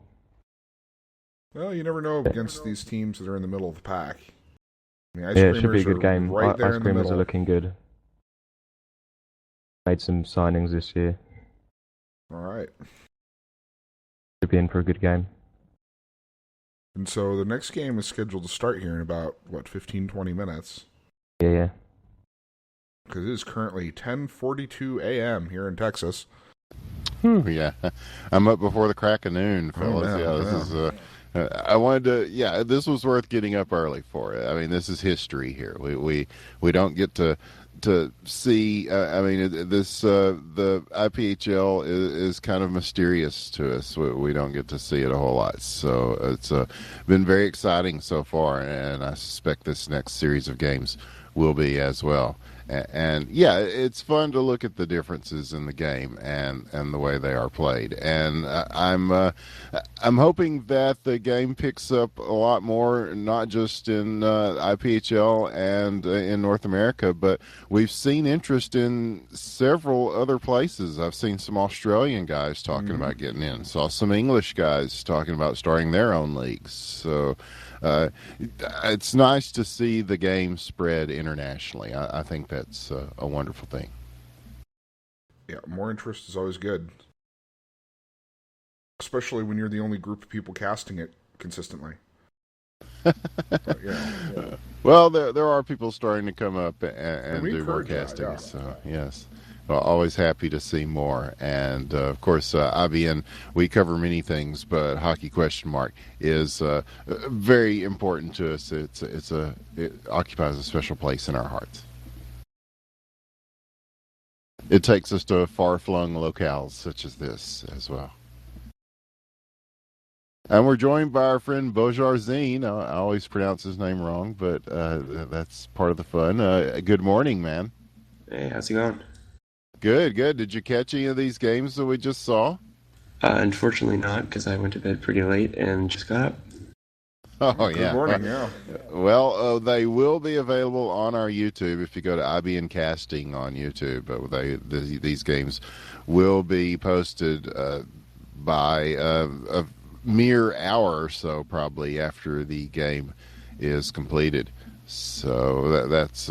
Well, you never know against these teams that are in the middle of the pack. The Ice Yeah, it should be a Creamers good are game. right there Ice in the Creamers middle. are looking good. Made some signings this year. All right. Should be in for a good game. And so the next game is scheduled to start here in about, 15, 20 minutes. Yeah. Because it is currently 10:42 a.m. here in Texas. Yeah, I'm up before the crack of noon, fellas. This is. I wanted to. Yeah, this was worth getting up early for. I mean, this is history here. We don't get to see. I mean, this the IPHL is kind of mysterious to us. We don't get to see it a whole lot. So it's been very exciting so far, and I suspect this next series of games will be as well. And yeah, it's fun to look at the differences in the game and the way they are played. And I'm hoping that the game picks up a lot more, not just in IPHL and in North America, but we've seen interest in several other places. I've seen some Australian guys talking about getting in. Saw some English guys talking about starting their own leagues. So it's nice to see the game spread internationally. I think that's a wonderful thing. Yeah, more interest is always good. Especially when you're the only group of people casting it consistently. Yeah. Well, there are people starting to come up and do more casting. Yeah. So, yes. Well, always happy to see more. And, of course, IBN, we cover many things, but Hockey Question Mark is very important to us. It occupies a special place in our hearts. It takes us to far-flung locales such as this as well. And we're joined by our friend Bojarzine. I always pronounce his name wrong, but that's part of the fun. Good morning, man. Hey, how's it going? Good. Did you catch any of these games that we just saw? Unfortunately not, because I went to bed pretty late and just got up. Oh, yeah. Good morning, yeah. Well, they will be available on our YouTube if you go to IBN Casting on YouTube. These games will be posted by a mere hour or so, probably, after the game is completed. So that's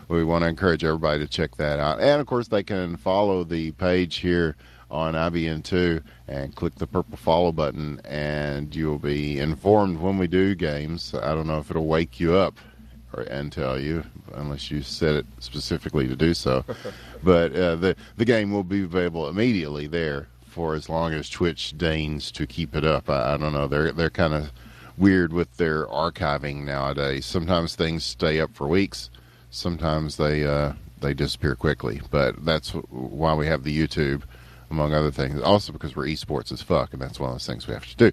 we want to encourage everybody to check that out. And, of course, they can follow the page here on IBN2 and click the purple follow button, and you'll be informed when we do games. I don't know if it'll wake you up and tell you, unless you set it specifically to do so. But the game will be available immediately there for as long as Twitch deigns to keep it up. I don't know. They're kind of weird with their archiving nowadays. Sometimes things stay up for weeks. Sometimes they disappear quickly. But that's why we have the YouTube, among other things. Also because we're esports as fuck, and that's one of those things we have to do.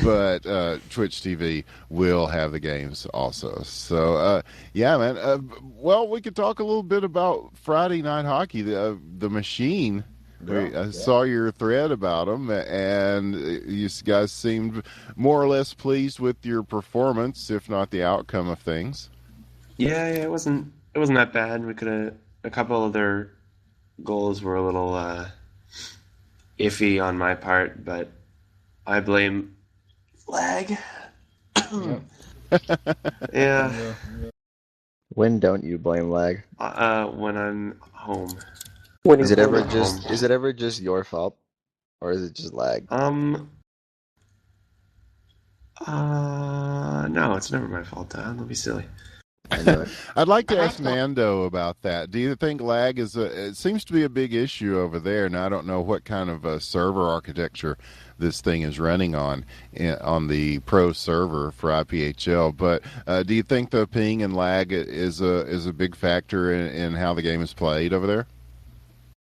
But Twitch TV will have the games also. So, yeah, man. Well, we could talk a little bit about Friday Night Hockey, the machine. I saw your thread about them, and you guys seemed more or less pleased with your performance, if not the outcome of things. Yeah, it wasn't that bad. We could have a couple of their goals were a little iffy on my part, but I blame lag. Yeah. When don't you blame lag? When I'm home. Is it ever just your fault, or is it just lag? No, it's never my fault. Don't be silly. I'd like to ask Nando about that. Do you think lag it seems to be a big issue over there, and I don't know what kind of server architecture this thing is running on the pro server for IPHL, but do you think the ping and lag is a big factor in how the game is played over there?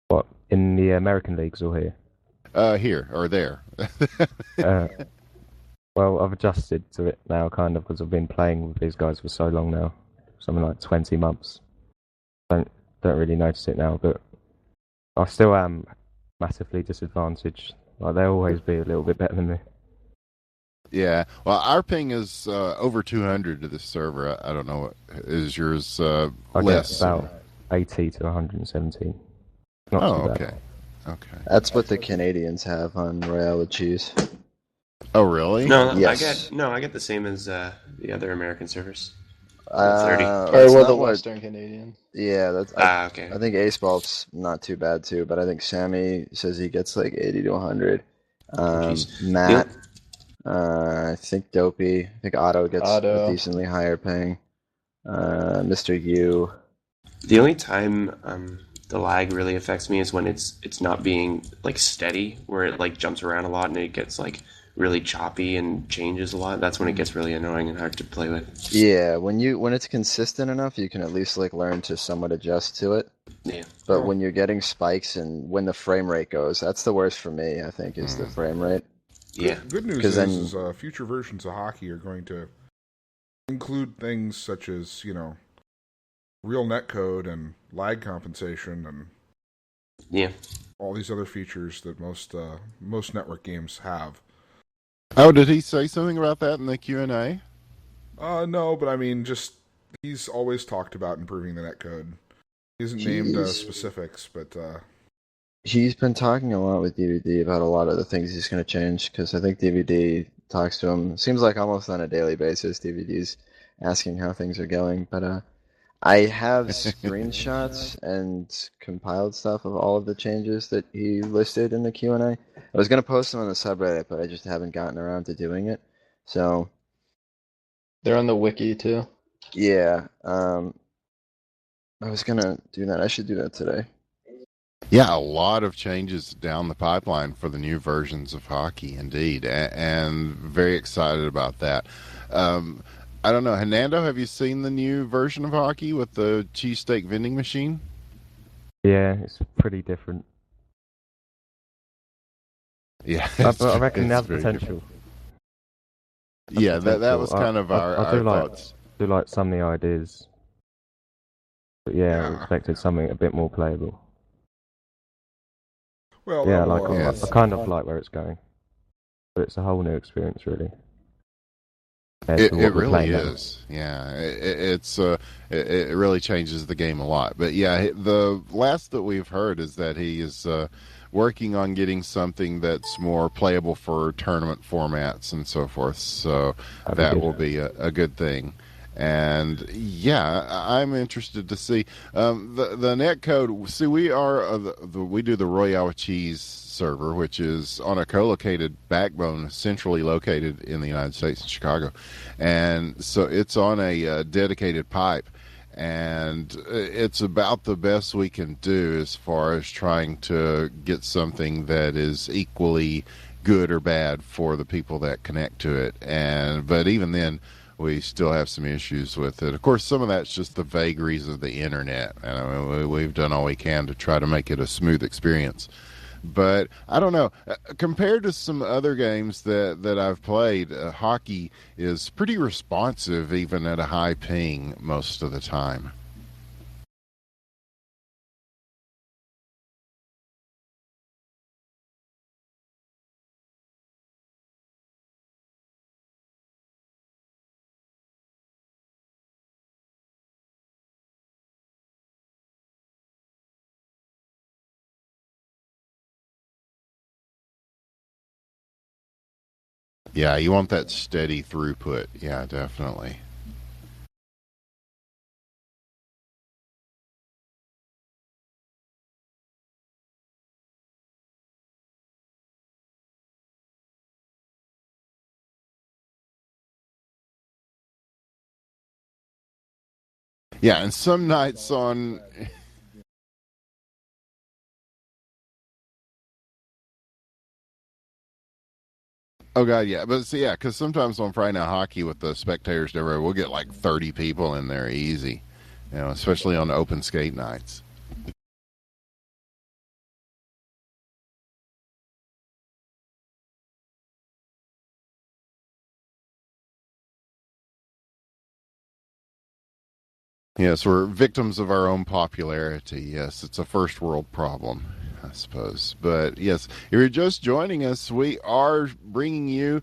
What, in the American leagues or here? Here or there. Well, I've adjusted to it now, kind of, because I've been playing with these guys for so long now, something like 20 months. Don't really notice it now, but I still am massively disadvantaged. Like, they'll always be a little bit better than me. Yeah, well, our ping is over 200 to this server. I don't know, is yours I less? Get about 80 to 117. Not too bad. Okay. That's what the Canadians have on Royale with cheese. Oh, really? No, Yes. I get the same as the other American servers. 30. Or That's well, the not what. Western Canadian. Yeah, that's. Okay. I think Ace Ball's not too bad too, but I think Sammy says he gets like 80 to 100. Oh, jeez. Matt, I think Dopey. I think Otto gets a Auto. decently higher ping. Mr. U. The only time the lag really affects me is when it's not being like steady, where it like jumps around a lot and it gets like really choppy and changes a lot. That's when it gets really annoying and hard to play with. Yeah, when it's consistent enough, you can at least like learn to somewhat adjust to it. Yeah. But when you're getting spikes and when the frame rate goes, that's the worst for me, I think, is the frame rate. Yeah. Good news 'Cause is, then- future versions of hockey are going to include things such as, real netcode and lag compensation and Yeah. all these other features that most network games have. Oh, did he say something about that in the Q&A? No, but I mean, just he's always talked about improving the netcode. He hasn't named specifics, but He's been talking a lot with DVD about a lot of the things he's going to change, because I think DVD talks to him, seems like almost on a daily basis, DVD's asking how things are going. But I have screenshots and compiled stuff of all of the changes that he listed in the Q&A. I was going to post them on the subreddit, but I just haven't gotten around to doing it. So, They're on the wiki too. yeah, I was going to do that. I should do that today. Yeah, a lot of changes down the pipeline for the new versions of hockey, indeed, and very excited about that. I don't know, Hernando, have you seen the new version of hockey with the cheesesteak vending machine? Yeah, it's pretty different. Yeah, I reckon it's it has very potential. different. Yeah, that was kind of our thoughts. I do like some of the ideas. But yeah, I Yeah. expected something a bit more playable. well, Yeah, Yes. I kind of like where it's going. But it's a whole new experience, really. It really is. Yeah, it really changes the game a lot. But yeah, the last that we've heard is that he is working on getting something that's more playable for tournament formats and so forth. So that will be a good thing. And yeah, I'm interested to see the net code. See, we do the Royale with Cheese server, which is on a co-located backbone, centrally located in the United States in Chicago, and so it's on a dedicated pipe, and it's about the best we can do as far as trying to get something that is equally good or bad for the people that connect to it. But even then, we still have some issues with it. Of course, some of that's just the vagaries of the internet, and I mean, we've done all we can to try to make it a smooth experience. But I don't know. Compared to some other games that I've played, hockey is pretty responsive, even at a high ping most of the time. Yeah, you want that steady throughput. Yeah, definitely. Yeah, and some nights on. Oh god, yeah, but see, yeah, because sometimes on Friday Night Hockey with the spectators, everywhere, we'll get like 30 people in there easy, especially on open skate nights. Yes, we're victims of our own popularity. Yes, it's a first world problem, I suppose. But yes, if you're just joining us, we are bringing you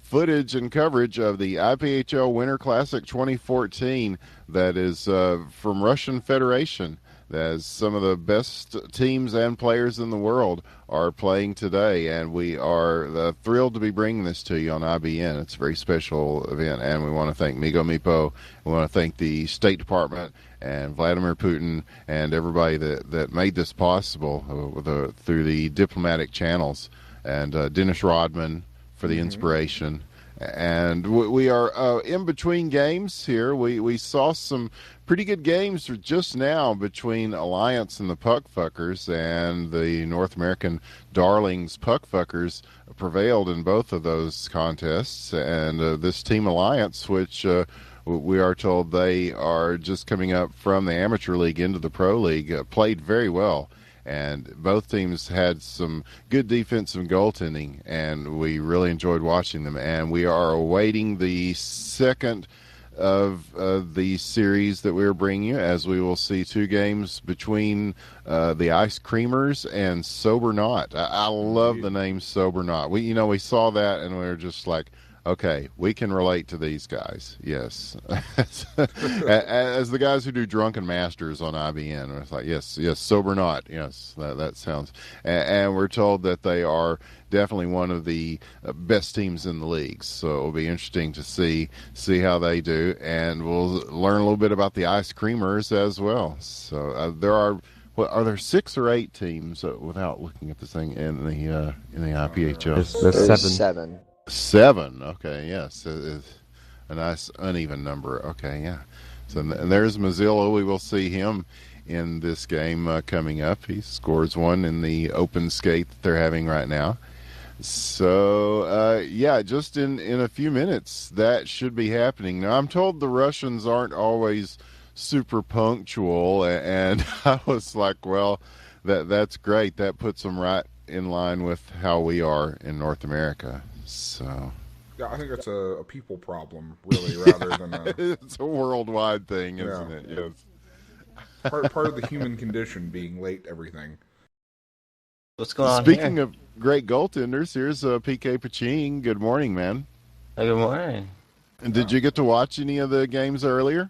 footage and coverage of the IPHL Winter Classic 2014 that is from Russian Federation. as some of the best teams and players in the world are playing today, and we are thrilled to be bringing this to you on IBN. It's a very special event, and we want to thank Migo Mipo. We want to thank the State Department and Vladimir Putin and everybody that made this possible through the diplomatic channels, and Dennis Rodman for the inspiration. And we are in between games here. We saw some pretty good games just now between Alliance and the Puckfuckers, and the North American Darlings Puckfuckers prevailed in both of those contests. And this Team Alliance, which we are told they are just coming up from the Amateur League into the Pro League, played very well. And both teams had some good defensive goaltending, and we really enjoyed watching them. And we are awaiting the second of the series that we are bringing you, as we will see two games between the Ice Creamers and Sober Not. I love the name Sober Not. We saw that, and we were just like, okay, we can relate to these guys. Yes. As the guys who do Drunken Masters on IBN, it's like, yes, Sober Not. Yes, that sounds. And we're told that they are definitely one of the best teams in the league. So it'll be interesting to see how they do. And we'll learn a little bit about the Ice Creamers as well. So there are there 6 or 8 teams, without looking at this thing, in the IPHL? There's 7. 7. Okay, yes, it's a nice uneven number. Okay, yeah. So and there's Mazzillo. We will see him in this game coming up. He scores one in the open skate that they're having right now. So just in a few minutes that should be happening. Now I'm told the Russians aren't always super punctual, and I was like, well, that's great. That puts them right in line with how we are in North America. So yeah, I think it's a people problem, really, rather than it's a worldwide thing, isn't it? Yes. Part of the human condition, being late to everything. What's going on Speaking here? of great goaltenders, here's PK Paching. Good morning, man. Good morning. And did you get to watch any of the games earlier?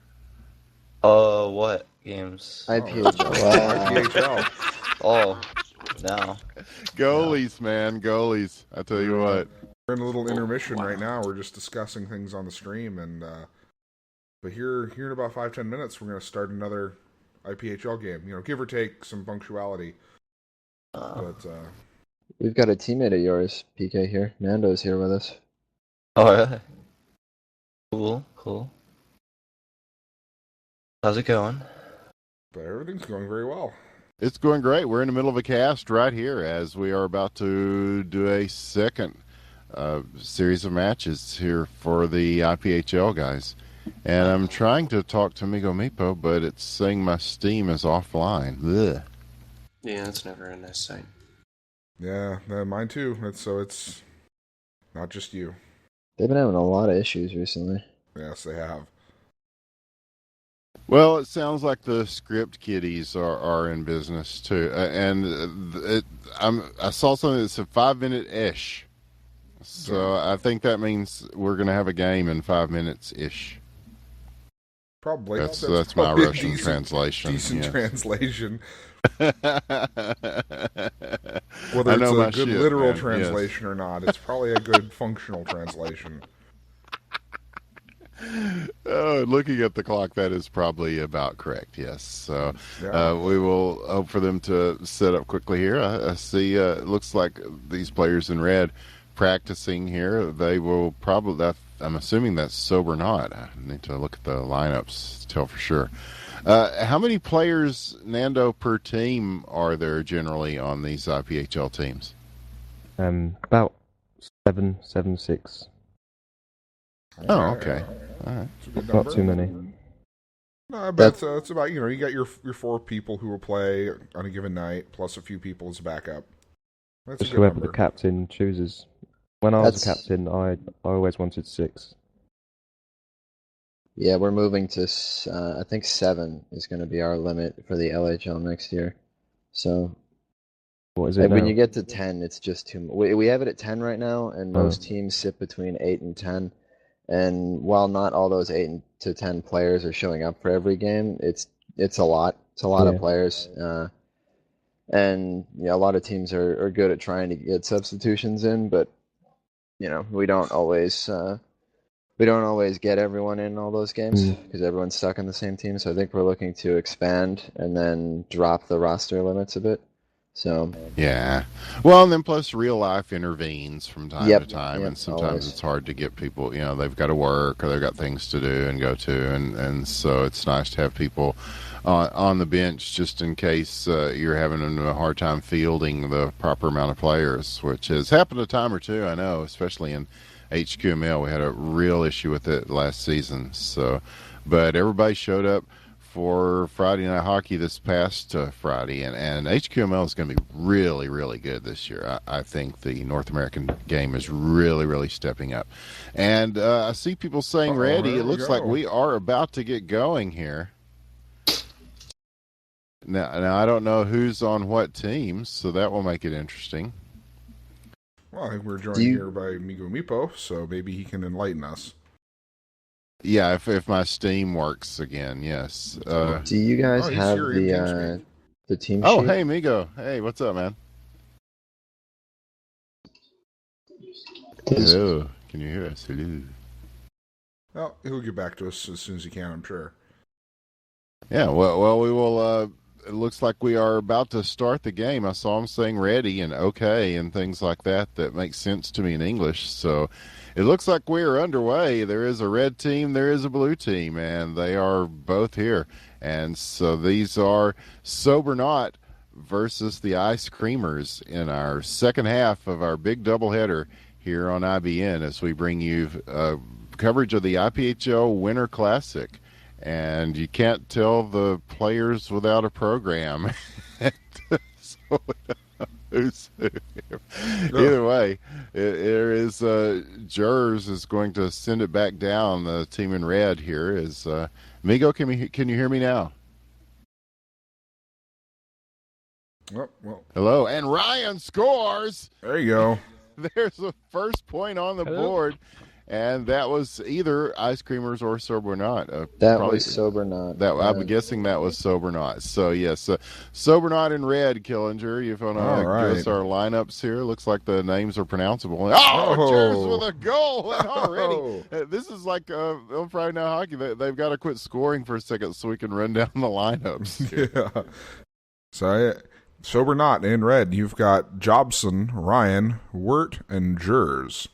What games? IPHL. IPHL. Oh, no. Goalies, man, goalies. I tell you what. We're in a little intermission right now. We're just discussing things on the stream, and but here in about 5-10 minutes, we're going to start another IPHL game. Give or take some punctuality. But We've got a teammate of yours, PK, here. Nando's here with us. Oh, really? Cool. How's it going? But everything's going very well. It's going great. We're in the middle of a cast right here as we are about to do a second series of matches here for the IPHL guys. And I'm trying to talk to Migo Mipo, but it's saying my Steam is offline. Ugh. Yeah, that's never a nice sight. Yeah, mine too. It's not just you. They've been having a lot of issues recently. Yes, they have. Well, it sounds like the script kiddies are in business too, and I saw something that said 5-minute-ish, so I think that means we're going to have a game in 5 minutes-ish. Probably. That's my probably Russian translation. Decent yes. translation. Whether it's a good literal man. translation or not, it's probably a good functional translation. Oh, looking at the clock, that is probably about correct, yes. So we will hope for them to set up quickly here. I see it looks like these players in red practicing here. They will probably, I'm assuming that's Sober Not. I need to look at the lineups to tell for sure. How many players, Nando, per team are there generally on these IPHL teams? About 7, 6. Oh, okay. All right. Not too many. No, but it's about, you got your 4 people who will play on a given night, plus a few people as backup. That's Just a good whoever number. the captain chooses. When I was a captain, I always wanted 6. Yeah, we're moving to, I think 7 is going to be our limit for the LHL next year. So What is it now? when you get to 10, it's just too much. We have it at 10 right now, and most teams sit between 8 and 10. And while not all those 8 to 10 players are showing up for every game, it's a lot. It's a lot of Yeah. players, and yeah, a lot of teams are good at trying to get substitutions in, but we don't always get everyone in all those games Mm. because everyone's stuck in the same team. So I think we're looking to expand and then drop the roster limits a bit. So Yeah. Well, and then plus real life intervenes from time to time, yep, and sometimes always. it's hard to get people, they've got to work or they've got things to do and go to, and so it's nice to have people on the bench just in case you're having a hard time fielding the proper amount of players, which has happened a time or two, I know, especially in HQML. We had a real issue with it last season. So, but everybody showed up for Friday Night Hockey this past Friday, and HQML is going to be really, really good this year. I think the North American game is really, really stepping up. And I see people saying ready. It looks like we are about to get going here. Now, I don't know who's on what teams, so that will make it interesting. Well, I think we're joined here by Migo Mipo, so maybe he can enlighten us. Yeah, if my Steam works again, yes. Do you guys have the team sheet? Oh, hey, Migo. Hey, what's up, man? Hello. Can you hear us? Hello. Well, he'll get back to us as soon as he can, I'm sure. Yeah, well, we will. It looks like we are about to start the game. I saw him saying ready and okay and things like that. That makes sense to me in English. So it looks like we are underway. There is a red team, there is a blue team, and they are both here. And so these are Sober Not versus the Ice Creamers in our second half of our big doubleheader here on IBN as we bring you coverage of the IPHL Winter Classic. And you can't tell the players without a program. So, who's who? Either way, there is Jers is going to send it back down. The team in red here is Migo. Can you hear me now? Oh, well. Hello, and Ryan scores. There you go. There's the first point on the board. And that was either Ice Creamers or Sober Not. That was Sober Not. I'm guessing that was Sober Not. So, yes, Sober Not in red, Killinger. You want to give us our lineups here? Looks like the names are pronounceable. Cheers with a goal already. This is like on Friday Night Hockey. They've got to quit scoring for a second so we can run down the lineups. Yeah. So, Sober Not in red, you've got Jobson, Ryan, Wirt, and Jers.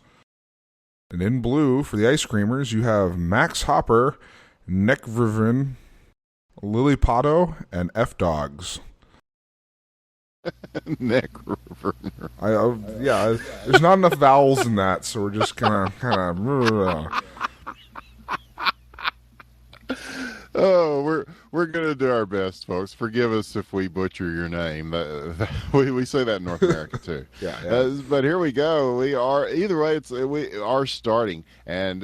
And in blue, for the Ice Creamers, you have Max Hopper, Nekvrivin, Lily Pato, and F-Dogs. Nekvrivin. Yeah, there's not enough vowels in that, so we're just kind of. Oh, we're gonna do our best, folks. Forgive us if we butcher your name. We say that in North America too. Yeah. But here we go. We are either way. We are starting and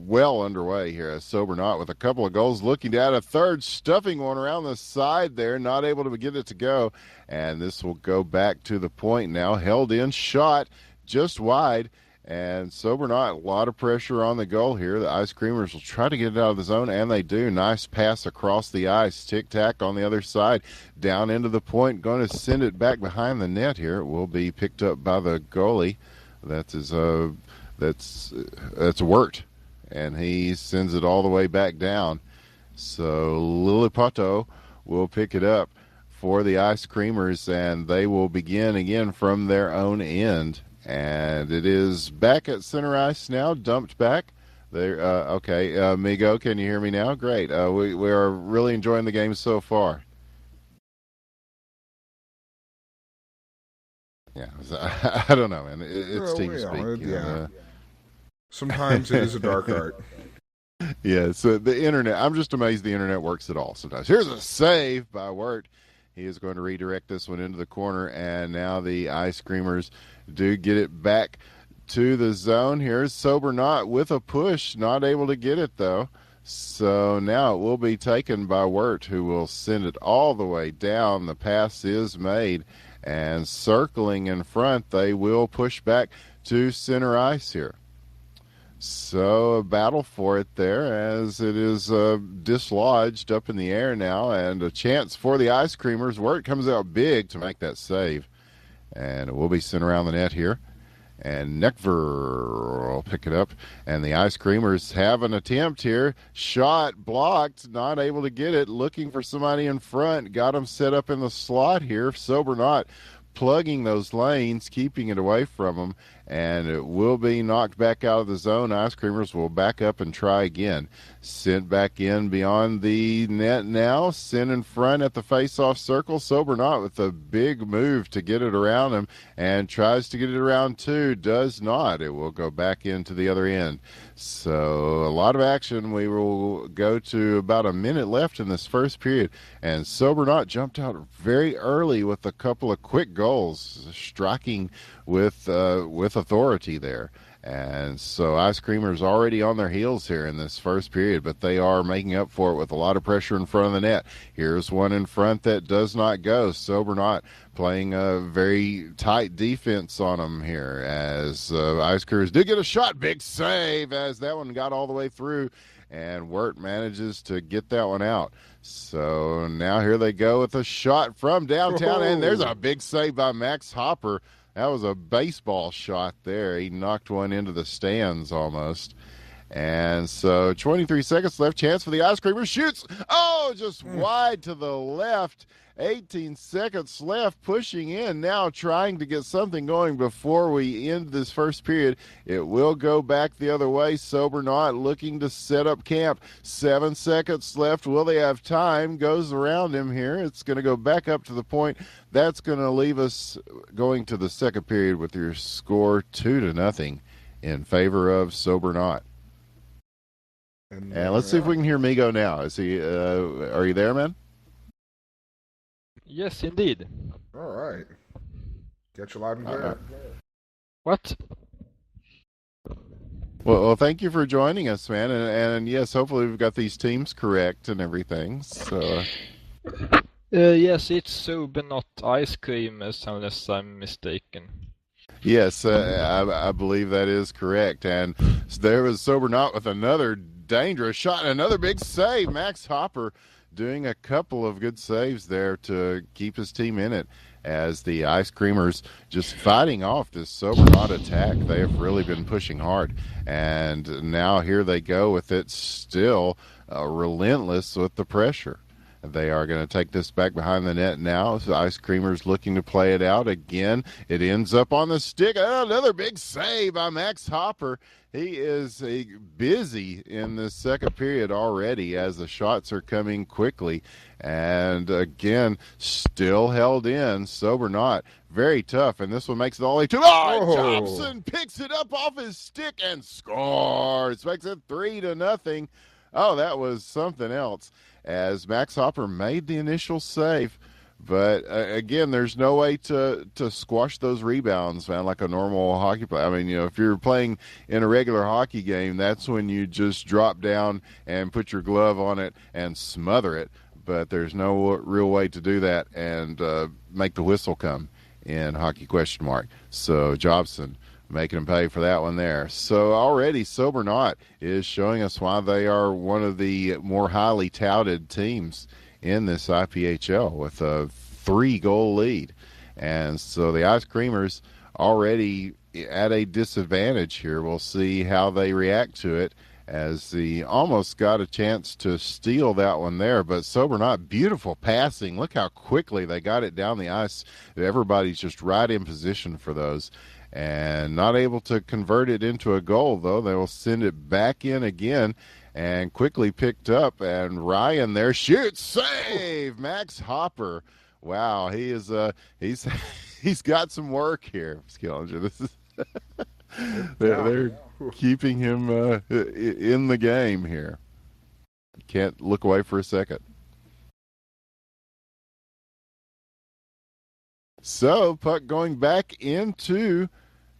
well underway here. Sober Not with a couple of goals, looking to add a third, stuffing one around the side there, not able to get it to go. And this will go back to the point now. Held in, shot just wide. And Sober Not, a lot of pressure on the goal here. The Ice Creamers will try to get it out of the zone, and they do. Nice pass across the ice. Tic-tac on the other side. Down into the point. Going to send it back behind the net here. It will be picked up by the goalie. That's Wirt. And he sends it all the way back down. So Lilipato will pick it up for the Ice Creamers, and they will begin again from their own end. And it is back at center ice now, dumped back. There, okay, Migo, can you hear me now? Great. We are really enjoying the game so far. Yeah, I don't know, man. It's TeamSpeak. Sometimes it is a dark art. Yeah, so the internet, I'm just amazed the internet works at all sometimes. Here's a save by Wirt. He is going to redirect this one into the corner, and now the Ice Creamers do get it back to the zone. Here's Sober Not with a push, not able to get it though. So now it will be taken by Wirt, who will send it all the way down. The pass is made, and circling in front, they will push back to center ice here. So a battle for it there as it is dislodged up in the air now, and a chance for the Ice Creamers where it comes out big to make that save. And it will be sent around the net here. And Neckver will pick it up. And the Ice Creamers have an attempt here. Shot blocked, not able to get it. Looking for somebody in front. Got him set up in the slot here. Sober not plugging those lanes, keeping it away from them. And it will be knocked back out of the zone. Ice Creamers will back up and try again. Sent back in beyond the net now. Sent in front at the face-off circle. Sober not with a big move to get it around him and tries to get it around too. Does not. It will go back into the other end. So a lot of action. We will go to about a minute left in this first period. And Sober not jumped out very early with a couple of quick goals, striking with authority there. And so Ice Creamers already on their heels here in this first period, but they are making up for it with a lot of pressure in front of the net. Here's one in front that does not go. Sober not playing a very tight defense on them here as Ice Creamers do get a shot. Big save as that one got all the way through, and Wirt manages to get that one out. So now here they go with a shot from downtown, and there's a big save by Max Hopper. That was a baseball shot there. He knocked one into the stands almost. And so 23 seconds left. Chance for the Ice Creamers. Shoots. Oh, just wide to the left. 18 seconds left. Pushing in now, trying to get something going before we end this first period. It will go back the other way. Sober not looking to set up camp. 7 seconds left. Will they have time? Goes around him here. It's going to go back up to the point. That's going to leave us going to the second period with your score 2-0 in favor of Sober not. And let's see if we can hear Migo now. Is he? Are you there, man? Yes, indeed. All right. Get you loud and clear. What? Well, thank you for joining us, man. And yes, hopefully we've got these teams correct and everything. So. Yes, it's Sober not Ice Cream, unless I'm mistaken. Yes, I believe that is correct. And there was Sober not with another dangerous shot and another big save. Max Hopper doing a couple of good saves there to keep his team in it as the Ice Creamers just fighting off this Sober not attack. They have really been pushing hard. And now here they go with it, still relentless with the pressure. They are going to take this back behind the net now. The Ice Creamers looking to play it out again. It ends up on the stick. Another big save by Max Hopper. He is busy in the second period already as the shots are coming quickly. And again, still held in. Sober not. Very tough. And this one makes it all the way to... Oh, Thompson picks it up off his stick and scores. Makes it 3-0. Oh, that was something else. As Max Hopper made the initial save. But, again, there's no way to squash those rebounds, man, like a normal hockey player. I mean, if you're playing in a regular hockey game, that's when you just drop down and put your glove on it and smother it. But there's no real way to do that and make the whistle come in hockey question mark. So, Jobson making them pay for that one there. So already Sober not is showing us why they are one of the more highly touted teams in this IPHL with a 3-goal lead. And so the Ice Creamers already at a disadvantage here. We'll see how they react to it as he almost got a chance to steal that one there. But Sober not, beautiful passing. Look how quickly they got it down the ice. Everybody's just right in position for those. And not able to convert it into a goal, though. They will send it back in again and quickly picked up. And Ryan there shoots, save, Max Hopper. Wow, he is he's got some work here, Skillinger. This is they're keeping him in the game here. Can't look away for a second. So puck going back into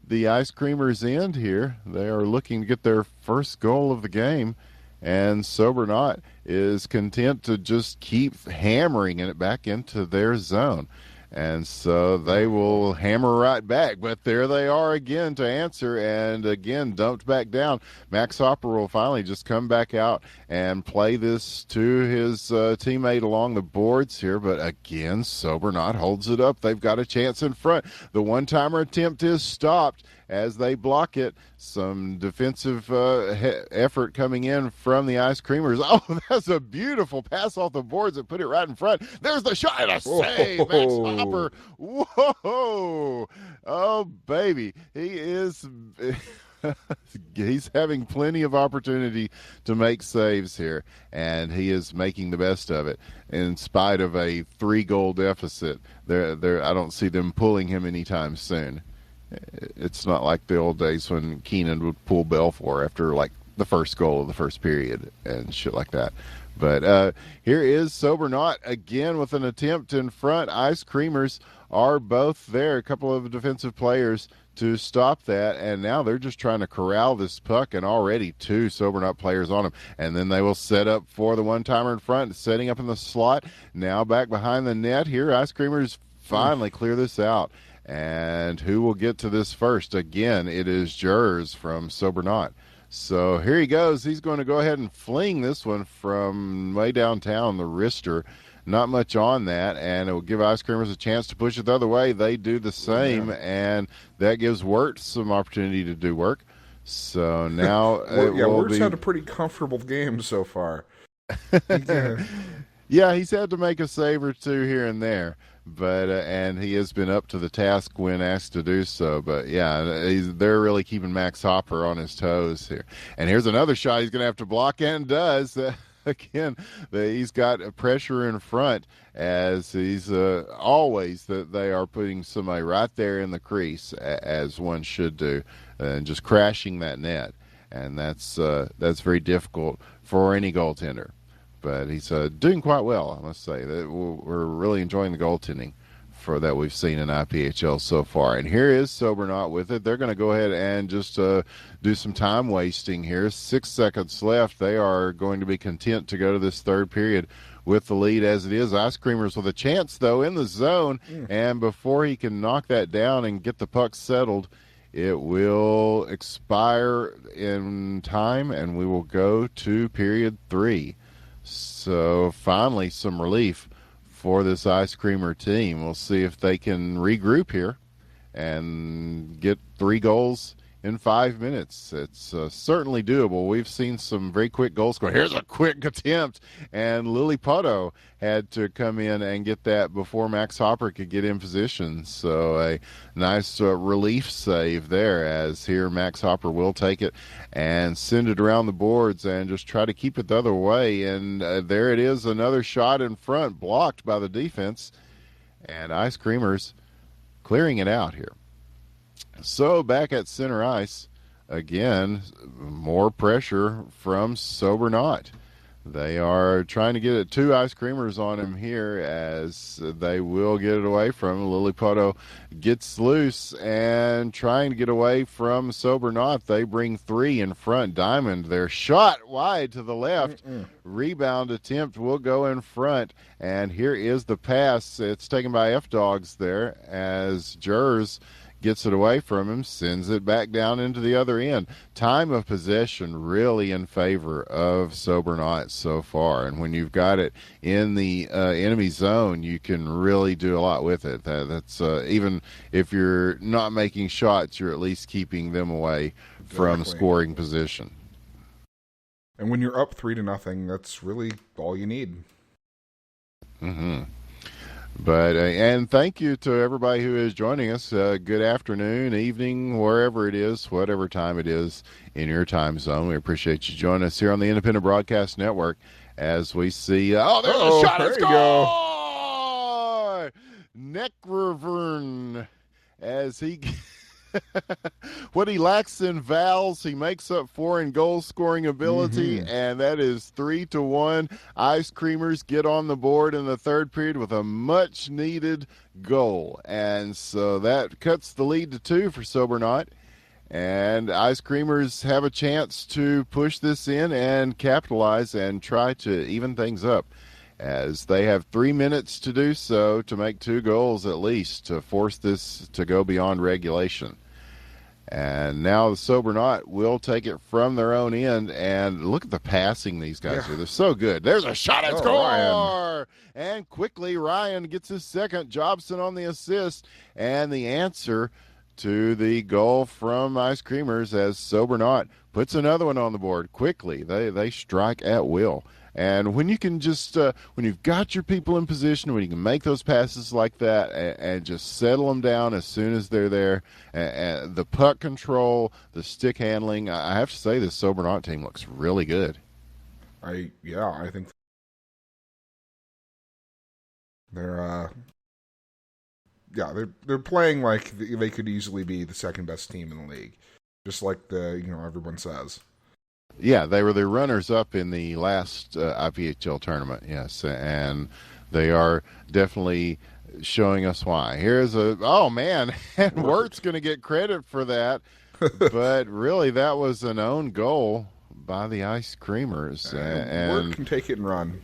the Ice Creamers' end here. They are looking to get their first goal of the game, and Sober not is content to just keep hammering it back into their zone. And so they will hammer right back. But there they are again to answer, and again dumped back down. Max Hopper will finally just come back out and play this to his teammate along the boards here. But again, Sobernot holds it up. They've got a chance in front. The one-timer attempt is stopped as they block it. Some defensive effort coming in from the Ice Creamers. Oh, that's a beautiful pass off the boards that put it right in front. There's the shot and a save. Max Hopper. Whoa. Oh, baby. He is... He's having plenty of opportunity to make saves here, and he is making the best of it in spite of a 3-goal deficit. I don't see them pulling him anytime soon. It's not like the old days when Keenan would pull Belfour after like the first goal of the first period and shit like that. But here is Sobernot again with an attempt in front. Ice Creamers are both there, a couple of defensive players to stop that, and now they're just trying to corral this puck, and already 2 Sobernot players on them. And then they will set up for the one-timer in front, setting up in the slot. Now back behind the net here. Ice Creamers finally clear this out. And who will get to this first? Again, it is Jers from Sobernot. So here he goes. He's going to go ahead and fling this one from way downtown, the wrister. Not much on that, and it will give Ice Creamers a chance to push it the other way. They do the same, and that gives Wirt some opportunity to do work. So now Wirt's had a pretty comfortable game so far. Yeah, he's had to make a save or two here and there, but and he has been up to the task when asked to do so. But yeah, they're really keeping Max Hopper on his toes here. And here's another shot he's going to have to block, and does. Again, he's got pressure in front, as he's always that they are putting somebody right there in the crease, as one should do, and just crashing that net. And that's very difficult for any goaltender. But he's doing quite well, I must say. We're really enjoying the goaltending for that we've seen in IPHL so far. And here is Sobernot with it. They're going to go ahead and just do some time wasting here. 6 seconds left. They are going to be content to go to this third period with the lead as it is. Ice Creamers with a chance, though, in the zone. And before he can knock that down and get the puck settled, it will expire in time, and we will go to period 3. So finally some relief for this Ice Creamer team. We'll see if they can regroup here and get 3 goals in 5 minutes. It's certainly doable. We've seen some very quick goals scored. Here's a quick attempt, and Lily Putto had to come in and get that before Max Hopper could get in position. So a nice relief save there, as here Max Hopper will take it and send it around the boards and just try to keep it the other way. And there it is, another shot in front, blocked by the defense, and Ice Creamers clearing it out here. So back at center ice, again, more pressure from Sobernot. They are trying to get it 2 Ice Creamers on him here, as they will get it away from him. Lily Putto gets loose and trying to get away from Sobernot. They bring 3 in front. Diamond, their shot wide to the left. Rebound attempt will go in front, and here is the pass. It's taken by F-Dogs there, as Jers gets it away from him, sends it back down into the other end. Time of possession really in favor of Sobernot so far, and when you've got it in the enemy zone, you can really do a lot with it. That's even if you're not making shots, you're at least keeping them away from scoring position. And when you're up 3-0, that's really all you need. But and thank you to everybody who is joining us. Good afternoon, evening, wherever it is, whatever time it is in your time zone. We appreciate you joining us here on the Independent Broadcast Network as we see. There's a shot. Let's go! Necrovern, as he. What he lacks in vowels, he makes up for in goal scoring ability, and that is 3-1. Ice Creamers get on the board in the third period with a much needed goal, and so that cuts the lead to 2 for Sobernot. And Ice Creamers have a chance to push this in and capitalize and try to even things up. as they have 3 minutes to do so to make 2 goals at least to force this to go beyond regulation. And now the Sobernaut will take it from their own end, and look at the passing these guys do. They're so good. There's a shot and score! Ryan. And quickly Ryan gets his second. Jobson on the assist, and the answer to the goal from Ice Creamers as Sobernaut puts another one on the board quickly. They strike at will. And when you can just, when you've got your people in position, when you can make those passes like that and just settle them down as soon as they're there, and the puck control, the stick handling, I have to say this Sobernaut team looks really good. I think they're they're playing like they could easily be the second best team in the league, just like everyone says. Yeah, they were the runners-up in the last IPHL tournament, yes, and they are definitely showing us why. Here's and Wirt's going to get credit for that, but really that was an own goal by the Ice Creamers. And Wirt can take it and run.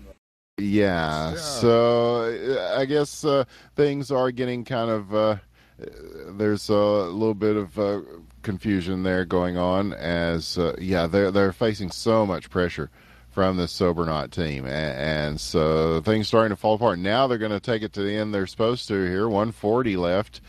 Yeah, so I guess things are getting kind of, there's a little bit of confusion there going on as they're facing so much pressure from the Sobernaut team, and so things starting to fall apart. Now they're going to take it to the end they're supposed to here. 140 left,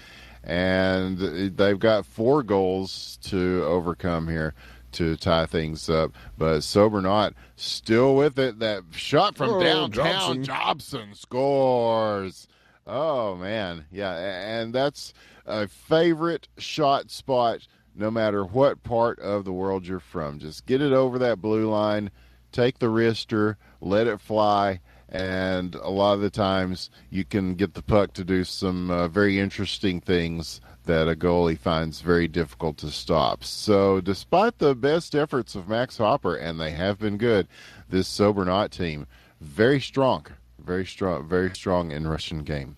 and they've got 4 goals to overcome here to tie things up, but Sobernaut still with it. That shot from downtown, Jobson scores. Oh man, yeah, and that's a favorite shot spot no matter what part of the world you're from. Just get it over that blue line, take the wrister, let it fly, and a lot of the times you can get the puck to do some very interesting things that a goalie finds very difficult to stop. So despite the best efforts of Max Hopper, and they have been good, this Sobernaut team, very strong in Russian game.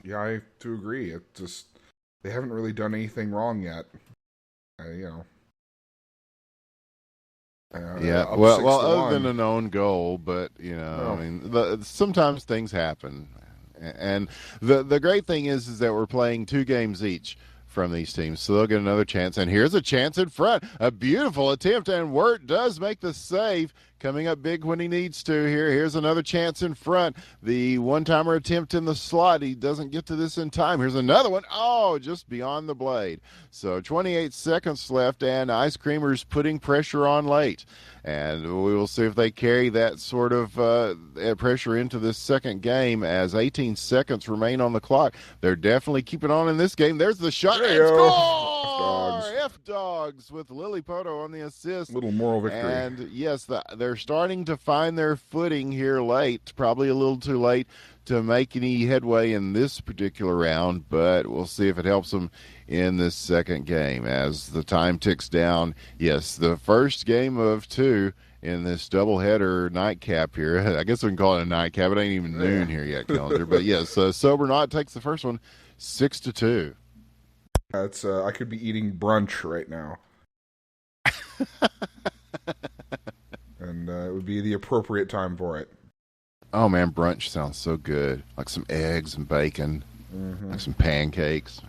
Yeah, I have to agree. They haven't really done anything wrong yet. Well, other than an own goal, but sometimes things happen, and the great thing is that we're playing 2 games each from these teams, so they'll get another chance. And here's a chance in front, a beautiful attempt, and Wirt does make the save, coming up big when he needs to here. Here's another chance in front, the one-timer attempt in the slot. He doesn't get to this in time. Here's another one. Oh, just beyond the blade. So 28 seconds left, and Ice Creamers putting pressure on late. And we will see if they carry that sort of pressure into this second game as 18 seconds remain on the clock. They're definitely keeping on in this game. There's the shot and score! F-Dogs with Lilipoto on the assist. Little moral victory. And yes, they're starting to find their footing here late, probably a little too late to make any headway in this particular round, but we'll see if it helps them in this second game as the time ticks down. Yes, the first game of 2 in this doubleheader nightcap here. I guess we can call it a nightcap. It ain't even noon here yet, Calendar. But yes, Sobernaut takes the first one 6-2. It's I could be eating brunch right now. And it would be the appropriate time for it. Oh man, brunch sounds so good. Like some eggs and bacon, like some pancakes.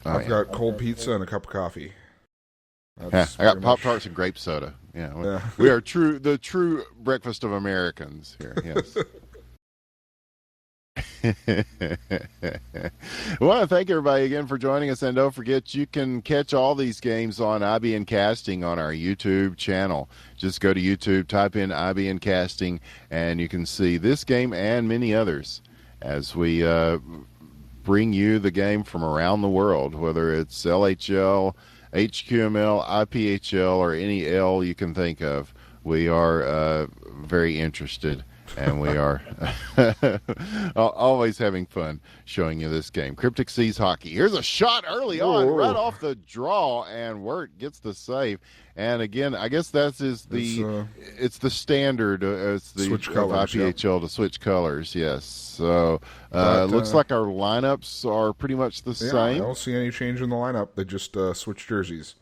I've got cold pizza and a cup of coffee. I got Pop-Tarts and grape soda. Yeah. We are the true breakfast of Americans here. Yes. I want to thank everybody again for joining us, and don't forget you can catch all these games on IBN Casting on our YouTube channel. Just go to YouTube, type in IBN Casting, and you can see this game and many others as we bring you the game from around the world, whether it's LHL, HQML, IPHL, or any L you can think of. We are very interested. And we are always having fun showing you this game. Cryptic Seas Hockey. Here's a shot early on, right off the draw, and Wirt gets the save. And again, I guess it's the standard. It's the switch colors, IPHL to switch colors. Yes. So looks like our lineups are pretty much the same. I don't see any change in the lineup. They just switch jerseys.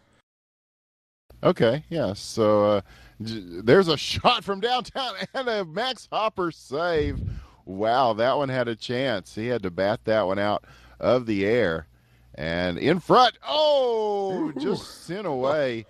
Okay. Yeah. So There's a shot from downtown and a Max Hopper save. Wow, that one had a chance. He had to bat that one out of the air. And in front, just sent away.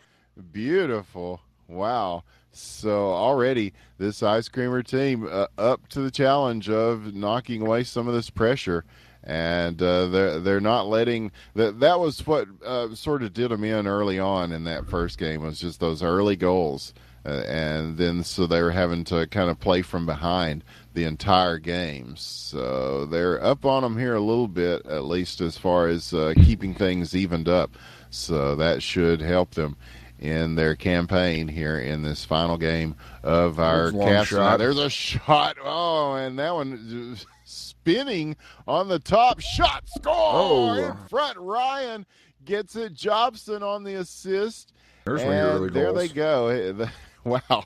Beautiful. Wow. So already this ice creamer team up to the challenge of knocking away some of this pressure. And they're not letting that was what sort of did them in early on in that first game, was just those early goals. And then so they were having to kind of play from behind the entire game. So they're up on them here a little bit, at least as far as keeping things evened up. So that should help them in their campaign here in this final game of our cast. There's a shot. Oh, and that one spinning on the top. Shot, score in front. Ryan gets it. Jobson on the assist. There's one of your early goals. There they go. Wow.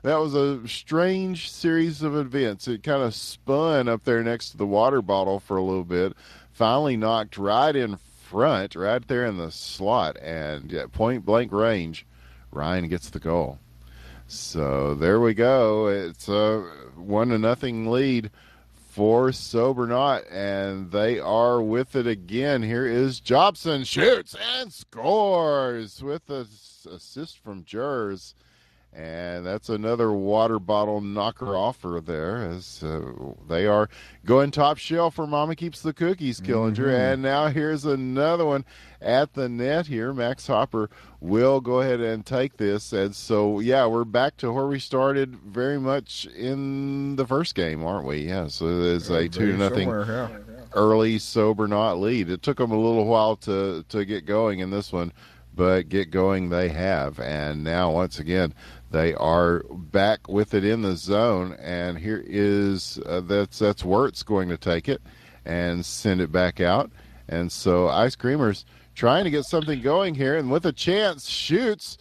That was a strange series of events. It kind of spun up there next to the water bottle for a little bit. Finally knocked right in front, right there in the slot. And at point-blank range, Ryan gets the goal. So there we go. It's a 1-0 lead for Sober Not, and they are with it again. Here is Jobson, shoots and scores with an assist from Jers. And that's another water bottle knocker offer there, as they are going top shelf for Mama Keeps the Cookies, Killinger. And now here's another one at the net here. Max Hopper will go ahead and take this. And so, yeah, we're back to where we started very much in the first game, aren't we? Yeah, so there's a 2-0 early Sober Not lead. It took them a little while to get going in this one, but get going they have. And now, once again, they are back with it in the zone, and here is that's Wirtz going to take it and send it back out. And so Ice Creamers trying to get something going here, and with a chance, shoots.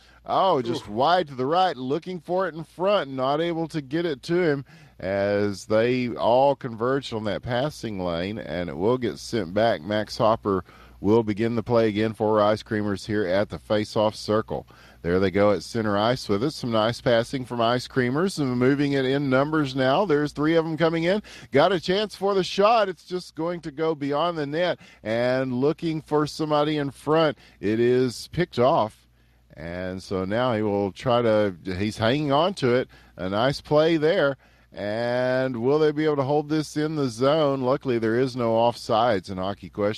Just wide to the right, looking for it in front, not able to get it to him as they all converged on that passing lane, and it will get sent back. Max Hopper will begin the play again for Ice Creamers here at the face-off circle. There they go at center ice with it. Some nice passing from Ice Creamers and moving it in numbers now. There's 3 of them coming in. Got a chance for the shot. It's just going to go beyond the net and looking for somebody in front. It is picked off. And so now he will he's hanging on to it. A nice play there. And will they be able to hold this in the zone? Luckily, there is no offsides in hockey ? But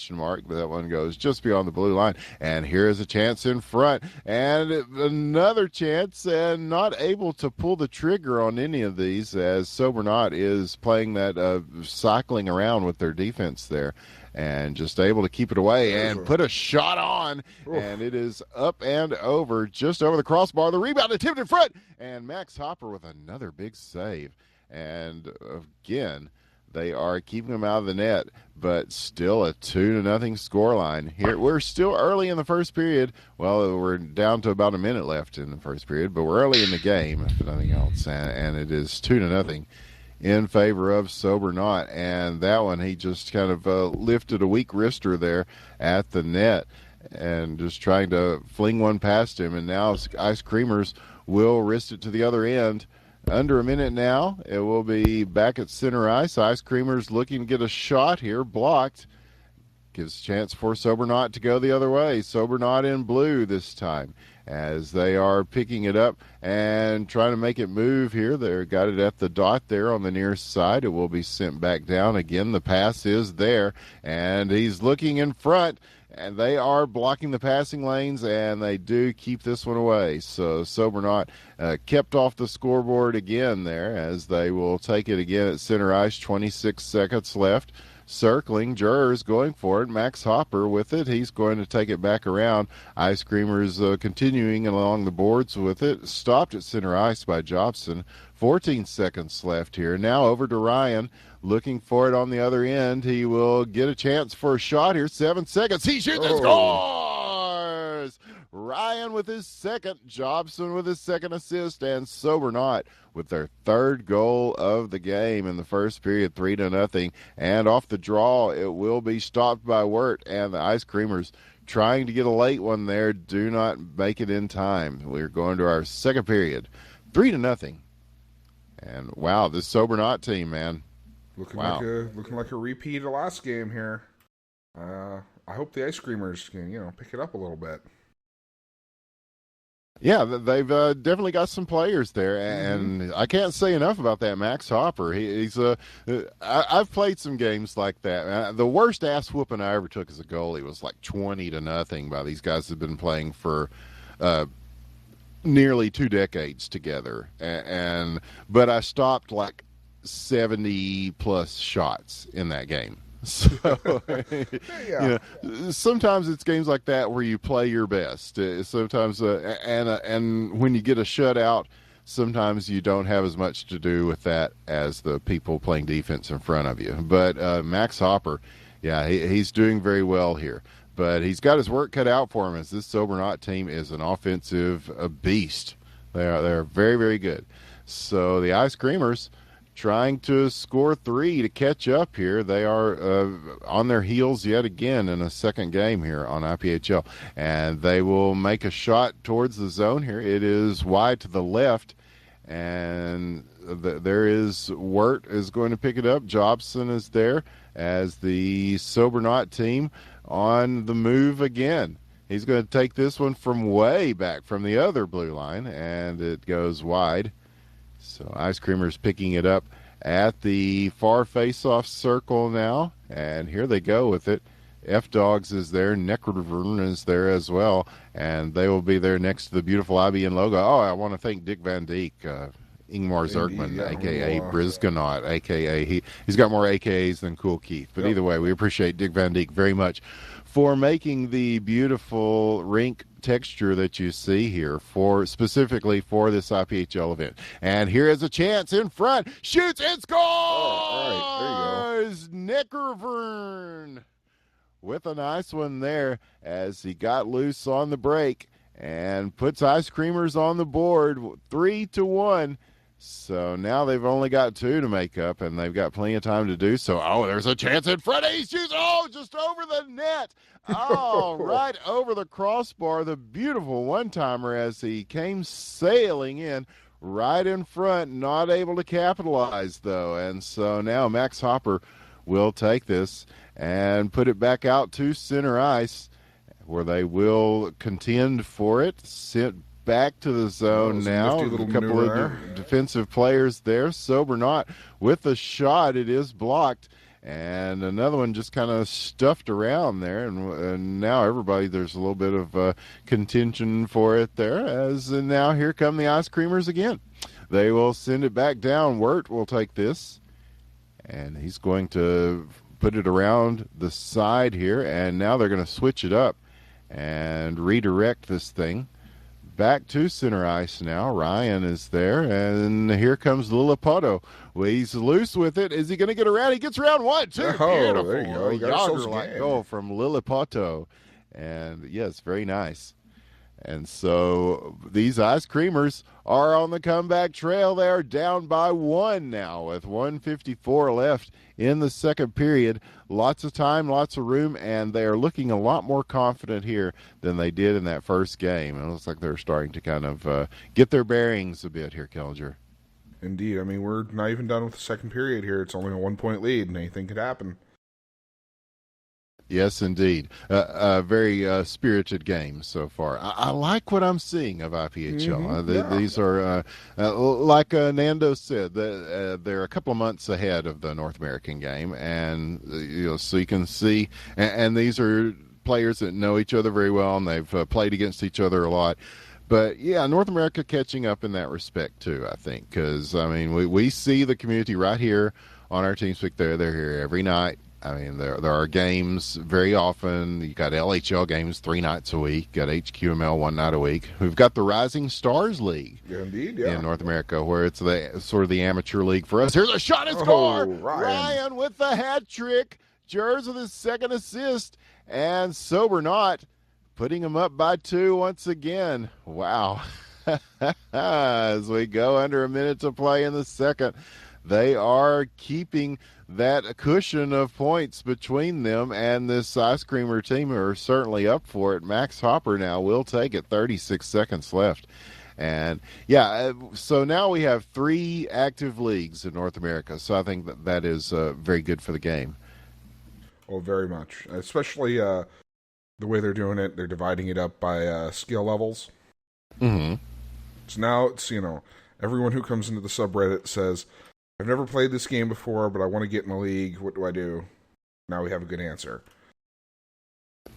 that one goes just beyond the blue line. And here is a chance in front. And another chance, and not able to pull the trigger on any of these, as Sober Not is playing that cycling around with their defense there. And just able to keep it away and put a shot on. And it is up and over, just over the crossbar. The rebound attempted in front. And Max Hopper with another big save. And again, they are keeping them out of the net, but still a 2-0 scoreline. Here, we're still early in the first period. Well, we're down to about a minute left in the first period, but we're early in the game, if nothing else. And it is 2-0 in favor of Sober Not. And that one, he just kind of lifted a weak wrister there at the net and just trying to fling one past him. And now Ice Creamers will wrist it to the other end. Under a minute now. It will be back at center ice. Ice Creamers looking to get a shot here. Blocked. Gives a chance for Sober Not to go the other way. Sober Not in blue this time as they are picking it up and trying to make it move here. They got it at the dot there on the near side. It will be sent back down. Again, the pass is there, and he's looking in front. And they are blocking the passing lanes, and they do keep this one away. So Sober Not kept off the scoreboard again there, as they will take it again at center ice. 26 seconds left. Circling, Jers going for it. Max Hopper with it. He's going to take it back around. Ice Creamers continuing along the boards with it. Stopped at center ice by Jobson. 14 seconds left here. Now over to Ryan. Looking for it on the other end. He will get a chance for a shot here. 7 seconds. He shoots and scores! Ryan with his second. Jobson with his second assist. And Sober Not with their third goal of the game in the first period. 3-0. And off the draw, it will be stopped by Wirt. And the Ice Creamers trying to get a late one there, do not make it in time. We're going to our second period, 3-0. And wow, this Sober Not team, man. Looking wow. like a repeat of last game here. I hope the Ice Creamers can, pick it up a little bit. Yeah, they've definitely got some players there, and I can't say enough about that Max Hopper. I've played some games like that. The worst ass whooping I ever took as a goalie was like 20-0 by these guys who've been playing for nearly 2 decades together, but I stopped like 70 plus shots in that game. So, sometimes it's games like that where you play your best. Sometimes, and when you get a shutout, sometimes you don't have as much to do with that as the people playing defense in front of you. But Max Hopper, he's doing very well here. But he's got his work cut out for him, as this Sober Not team is an offensive beast. They're very, very good. So the Ice Creamers trying to score 3 to catch up here. They are on their heels yet again in a second game here on IPHL. And they will make a shot towards the zone here. It is wide to the left. And there is Wirt is going to pick it up. Jobson is there as the Sober Not team on the move again. He's going to take this one from way back from the other blue line, and it goes wide. So Ice Creamers picking it up at the far face-off circle now, and here they go with it. F-Dogs is there, Neckervern is there as well, and they will be there next to the beautiful IBN logo. Oh, I want to thank Dick Van Dijk, Ingmar Zergman, a.k.a. Brisgonaut, a.k.a. He's got more AKAs than Cool Keith. But either way, we appreciate Dick Van Dijk very much for making the beautiful rink texture that you see here specifically for this IPHL event. And here is a chance in front. Shoots and scores! All right, there you go. Neckervern with a nice one there as he got loose on the break and puts Ice Creamers on the board 3-1. So now they've only got 2 to make up, and they've got plenty of time to do so. Oh, there's a chance in front. He shoots. Oh, just over the net. Oh, right over the crossbar. The beautiful one-timer as he came sailing in right in front, not able to capitalize, though. And so now Max Hopper will take this and put it back out to center ice, where they will contend for it. Sent back to the zone now. A couple of defensive players there. Sober Not with a shot. It is blocked. And another one just kind of stuffed around there. And now there's a little bit of contention for it there. And now here come the Ice Creamers again. They will send it back down. Wirt will take this. And he's going to put it around the side here. And now they're going to switch it up and redirect this thing back to center ice now. Ryan is there, and here comes Lilipoto. Well, he's loose with it. Is he going to get around? He gets around 1, 2. Beautiful. There you go. Yager-like goal from Lilipoto. And, yes, very nice. And so these Ice Creamers are on the comeback trail. They are down by 1 now with 1:54 left in the second period. Lots of time, lots of room, and they are looking a lot more confident here than they did in that first game. It looks like they're starting to kind of get their bearings a bit here, Kellinger. Indeed. I mean, we're not even done with the second period here. It's only a 1-point lead, and anything could happen. Yes, indeed. A very spirited game so far. I like what I'm seeing of IPHL. These are, like Nando said, they're a couple of months ahead of the North American game, and so you can see. And these are players that know each other very well, and they've played against each other a lot. But, North America catching up in that respect, too, I think, because, we see the community right here on our TeamSpeak. They're here every night. There are games very often. You got LHL games 3 nights a week. Got HQML 1 night a week. We've got the Rising Stars League in North America, where it's sort of the amateur league for us. Here's a shot and score. Ryan with the hat trick. Jers with his second assist, and Sober Not putting him up by 2 once again. Wow. As we go under a minute to play in the second. they are keeping that cushion of points between them and this ice creamer team are certainly up for it. Max Hopper now will take it. 36 seconds left. And yeah, so now we have 3 active leagues in North America. So I think that is very good for the game. Oh, very much. Especially the way they're doing it. They're dividing it up by skill levels. Mm-hmm. So now it's, everyone who comes into the subreddit says, I've never played this game before, but I want to get in a league. What do I do? Now we have a good answer.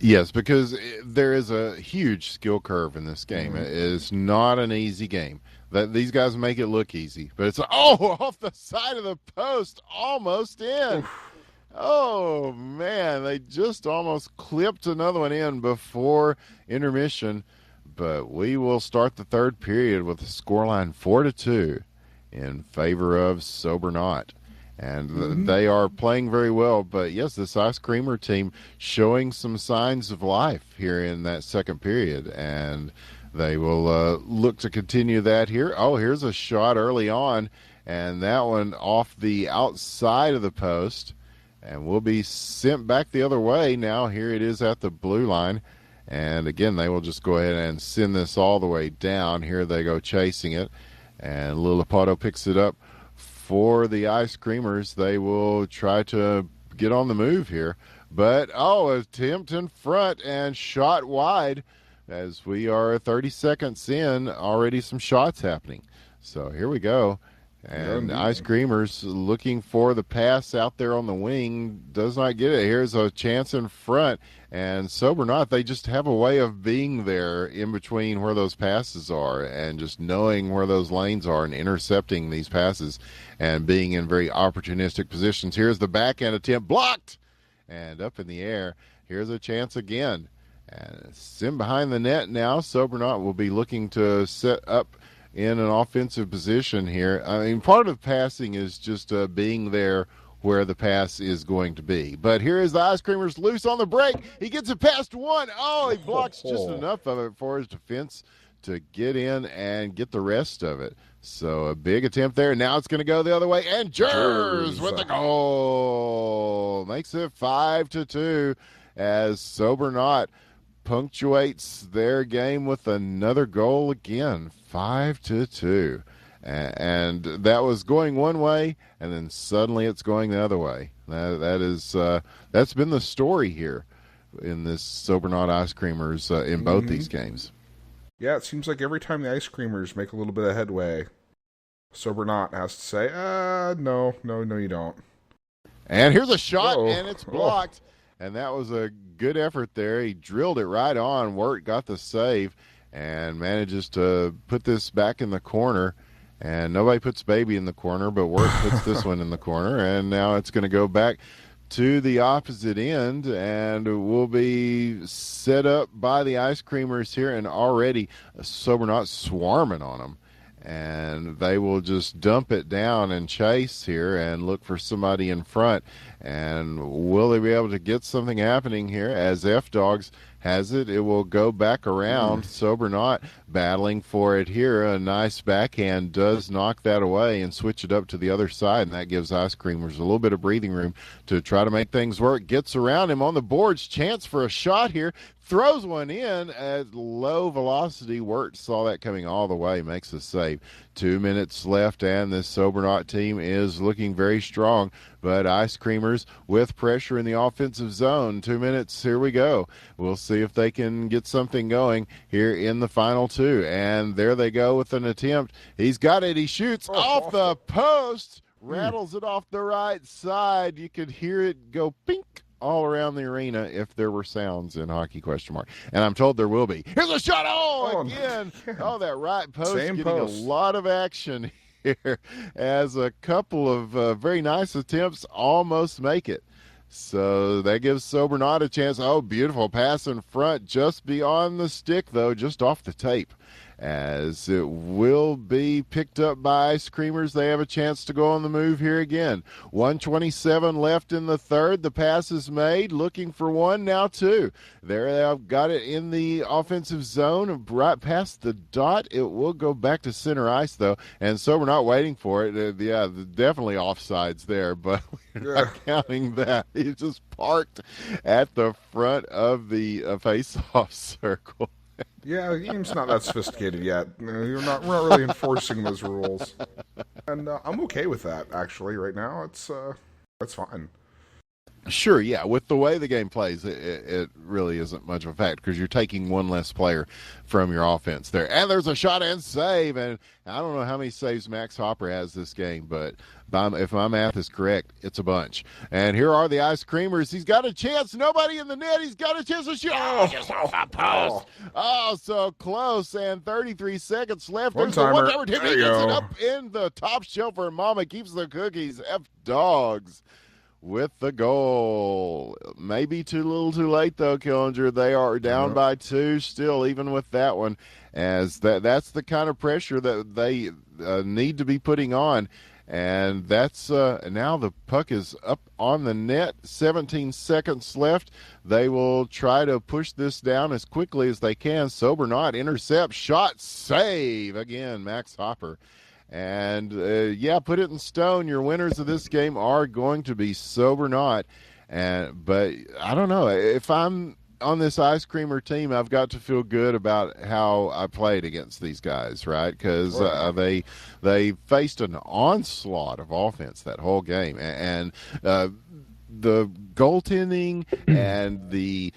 Yes, because there is a huge skill curve in this game. Mm-hmm. It is not an easy game. These guys make it look easy, but it's off the side of the post, almost in. Oof. Oh man, they just almost clipped another one in before intermission. But we will start the third period with a scoreline 4-2 in favor of Sober Not. And they are playing very well. But, yes, this Ice Creamer team showing some signs of life here in that second period. And they will look to continue that here. Oh, here's a shot early on. And that one off the outside of the post. And will be sent back the other way. Now here it is at the blue line. And, again, they will just go ahead and send this all the way down. Here they go chasing it. And Lilipato picks it up for the Ice Creamers. They will try to get on the move here. But, attempt in front and shot wide as we are 30 seconds in. Already some shots happening. So here we go. And Ice Creamers looking for the pass out there on the wing. Does not get it. Here's a chance in front. And Sober Not, they just have a way of being there in between where those passes are and just knowing where those lanes are and intercepting these passes and being in very opportunistic positions. Here's the backhand attempt, blocked! And up in the air, here's a chance again. And it's in behind the net now. Sober Not will be looking to set up in an offensive position here. I mean, part of passing is just being there where the pass is going to be. But here is the Ice Creamers loose on the break. He gets it past one. He blocks just enough of it for his defense to get in and get the rest of it. So a big attempt there. Now it's going to go the other way. And Jers with the goal. Makes it 5-2 as Sober Not punctuates their game with another goal again. 5-2. And that was going one way, and then suddenly it's going the other way. That's been the story here in this Sober Not Ice Creamers in both these games. Yeah, it seems like every time the Ice Creamers make a little bit of headway, Sober Not has to say, no, you don't. And here's a shot, and it's blocked. And that was a good effort there. He drilled it right on. Wirt got the save and manages to put this back in the corner. And nobody puts Baby in the corner, but Wirt puts this one in the corner. And now it's going to go back to the opposite end and will be set up by the Ice Creamers here. And already Sober Not swarming on them. And they will just dump it down and chase here and look for somebody in front. And will they be able to get something happening here? As F-Dogs has it, it will go back around. Sober Not battling for it here. A nice backhand does knock that away and switch it up to the other side, and that gives Ice Creamers a little bit of breathing room to try to make things work. Gets around him on the boards. Chance for a shot here. Throws one in at low velocity. Wirt saw that coming all the way. Makes the save. 2 minutes left, and this Sober Not team is looking very strong. But Ice Creamers with pressure in the offensive zone. 2 minutes, here we go. We'll see if they can get something going here in the final two. And there they go with an attempt. He's got it. He shoots off the post. Rattles it off the right side. You could hear it go pink all around the arena if there were sounds in hockey ? And I'm told there will be. Here's a shot. Again. That right post getting a lot of action here as a couple of very nice attempts almost make it. So that gives Sober Not a chance. Beautiful pass in front just beyond the stick, though, just off the tape. as it will be picked up by Ice Creamers. They have a chance to go on the move here again. 1:27 left in the third. The pass is made, looking for one, now two. There they have got it in the offensive zone, right past the dot. It will go back to center ice, though, and so we're not waiting for it. Yeah, definitely offsides there, but we're not counting that. He just parked at the front of the face-off circle. Yeah, the game's not that sophisticated yet. We're not really enforcing those rules, and I'm okay with that. Actually, right now, that's fine. Sure, yeah. With the way the game plays, it really isn't much of a fact because you're taking one less player from your offense there. And there's a shot and save, and I don't know how many saves Max Hopper has this game, but if my math is correct, it's a bunch. And here are the Ice Creamers. He's got a chance. Nobody in the net. He's got a chance to shoot. Oh, just off a post. Oh, so close. And 33 seconds left. There's the one-timer. He gets it up in the top shelf for Mama keeps the cookies. F-Dogs with the goal. Maybe too little too late, though, Killinger. They are down by two still, even with that one, as that's the kind of pressure that they need to be putting on. And that's now the puck is up on the net. 17 seconds left. They will try to push this down as quickly as they can. Sober not. Intercept. Shot. Save. Again, Max Hopper. And, put it in stone. Your winners of this game are going to be Sober not. But I don't know. If I'm on this Ice Creamer team, I've got to feel good about how I played against these guys, right? Because they faced an onslaught of offense that whole game. And the goaltending and the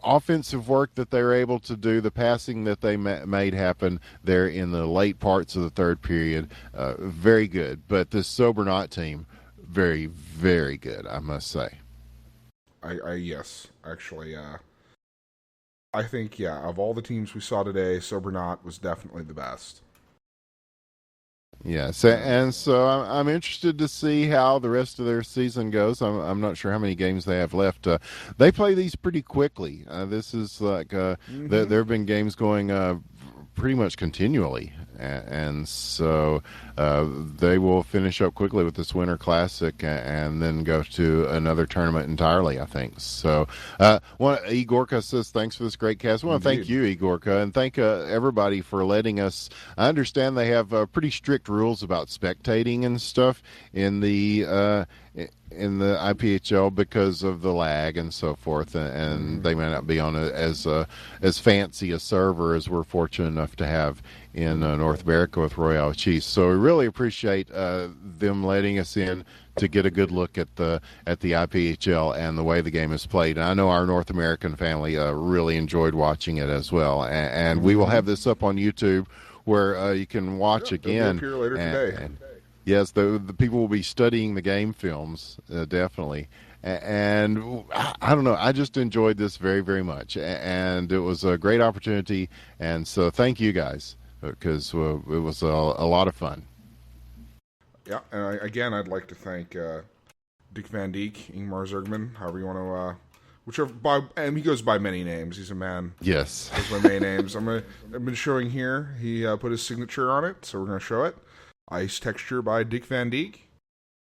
offensive work that they were able to do, the passing that they made happen there in the late parts of the third period, very good. But this Sober Not team, very, very good, I must say. Yes, actually, I think, of all the teams we saw today, Sober Not was definitely the best. Yes, and so I'm interested to see how the rest of their season goes. I'm not sure how many games they have left. They play these pretty quickly. This is like there have been games going pretty much continually, and so they will finish up quickly with this Winter Classic and then go to another tournament entirely, I think. So Igorka says, thanks for this great cast. I want to thank you, Igorka, and thank everybody for letting us. I understand they have pretty strict rules about spectating and stuff in the IPHL because of the lag and so forth, and they may not be on as fancy a server as we're fortunate enough to have in North America with Royale Chiefs. So we really appreciate them letting us in to get a good look at the IPHL and the way the game is played. And I know our North American family really enjoyed watching it as well. And we will have this up on YouTube where you can watch again. It'll be up here later today. Yes, the people will be studying the game films, definitely. And I don't know, I just enjoyed this very, very much. And it was a great opportunity. And so thank you guys, because it was a lot of fun. Yeah, and again, I'd like to thank Dick Van Dijk, Ingmar Zergman, however you want to, and he goes by many names. He's a man. Yes. Goes by many names. I've been showing here. He put his signature on it, so we're going to show it. Ice Texture by Dick Van Dijk,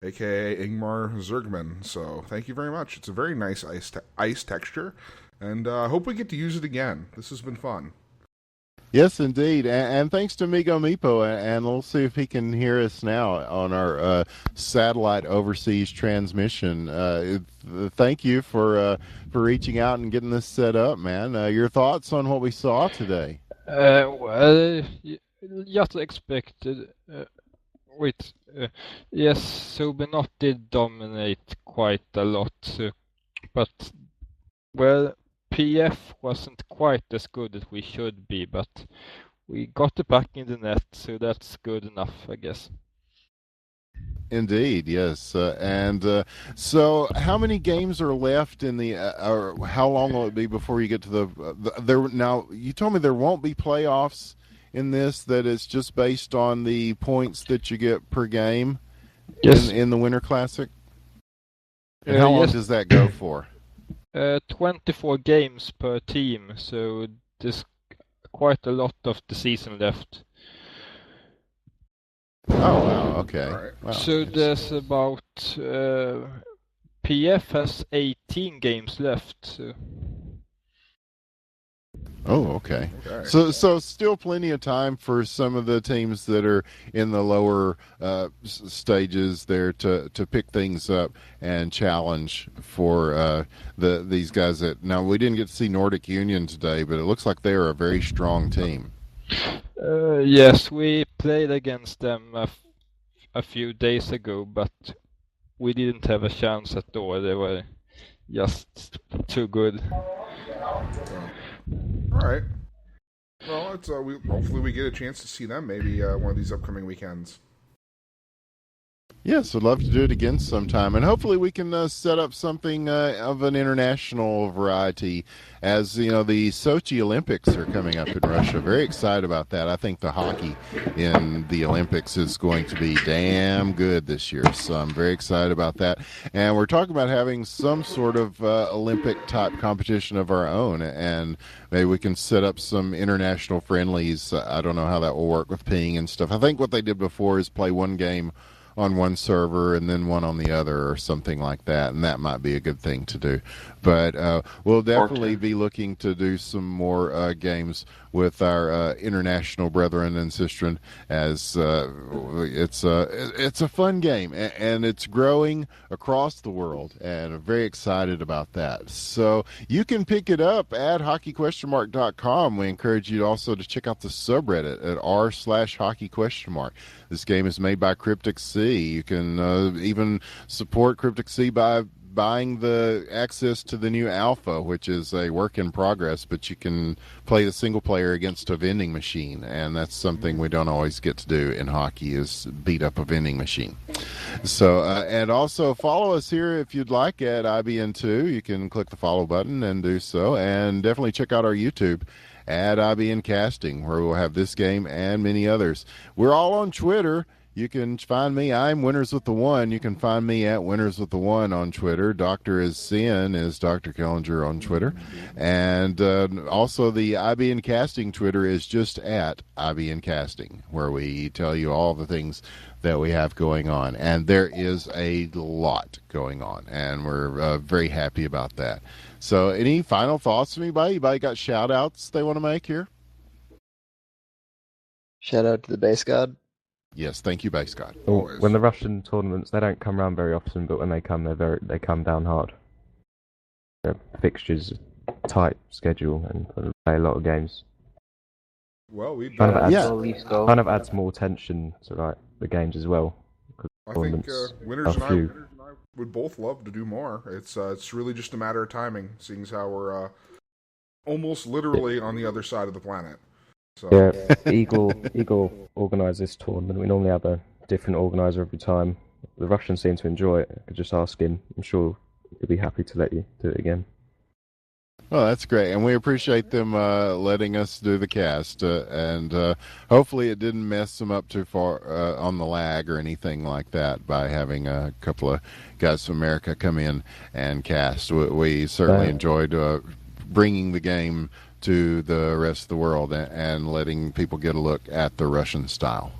a.k.a. Ingmar Zergman. So thank you very much. It's a very nice ice texture, and I hope we get to use it again. This has been fun. Yes, indeed. And thanks to Migo Mipo, and we'll see if he can hear us now on our satellite overseas transmission. Thank you for reaching out and getting this set up, man. Your thoughts on what we saw today? Just expected. Yes, Sobenot did dominate quite a lot, but, well, PF wasn't quite as good as we should be, but we got it back in the net, so that's good enough, I guess. Indeed, yes. And so how many games are left in the or how long will it be before you get to the now, you told me there won't be playoffs in this, that it's just based on the points that you get per game. Yes. In the Winter Classic? And how long does that go for? 24 games per team, so this quite a lot of the season left. Oh wow, okay. All right. Wow. So there's about PF has 18 games left. So. Oh, okay. Okay. So still plenty of time for some of the teams that are in the lower stages there to pick things up and challenge for these guys that. Now we didn't get to see Nordic Union today, but it looks like they are a very strong team. Yes, we played against them a few days ago, but we didn't have a chance at all. They were just too good. All right. Well, it's hopefully we get a chance to see them maybe one of these upcoming weekends. Yes, I'd love to do it again sometime, and hopefully we can set up something of an international variety. As you know, the Sochi Olympics are coming up in Russia. Very excited about that. I think the hockey in the Olympics is going to be damn good this year, so I'm very excited about that. And we're talking about having some sort of Olympic-type competition of our own, and maybe we can set up some international friendlies. I don't know how that will work with ping and stuff. I think what they did before is play one game on one server and then one on the other or something like that, and that might be a good thing to do. But we'll definitely be looking to do some more games with our international brethren and sistren, as it's a fun game, and it's growing across the world, and I'm very excited about that. So you can pick it up at hockeyquestionmark.com. We encourage you also to check out the subreddit at r/hockeyquestionmark. This game is made by Cryptic Sea. You can even support Cryptic Sea by buying the access to the new alpha, which is a work in progress, but you can play the single player against a vending machine, and that's something we don't always get to do in hockey, is beat up a vending machine. So and also follow us here if you'd like at IBN2. You can click the follow button and do so, and definitely check out our YouTube at IBN Casting, where we'll have this game and many others. We're all on Twitter. You can find me. I'm Winners with the One. You can find me at Winners with the One on Twitter. Dr. is Sin is Dr. Kellinger on Twitter. And also the IBN Casting Twitter is just at IBN Casting, where we tell you all the things that we have going on. And there is a lot going on, and we're very happy about that. So any final thoughts from anybody? Anybody got shout-outs they want to make here? Shout out to the base god. Yes, thank you, Base God. When the Russian tournaments, they don't come around very often, but when they come, they come down hard. Their fixtures, tight schedule, and they play a lot of games. Well, we kind of adds more tension to the games as well. I think Winners and I would both love to do more. It's really just a matter of timing, seeing as how we're almost literally on the other side of the planet. So. Yeah, Eagle organise this tournament. We normally have a different organiser every time. The Russians seem to enjoy it. I could just ask him. I'm sure he'll be happy to let you do it again. Well, that's great, and we appreciate them letting us do the cast, and hopefully it didn't mess them up too far on the lag or anything like that by having a couple of guys from America come in and cast. We certainly enjoyed bringing the game to the rest of the world and letting people get a look at the Russian style.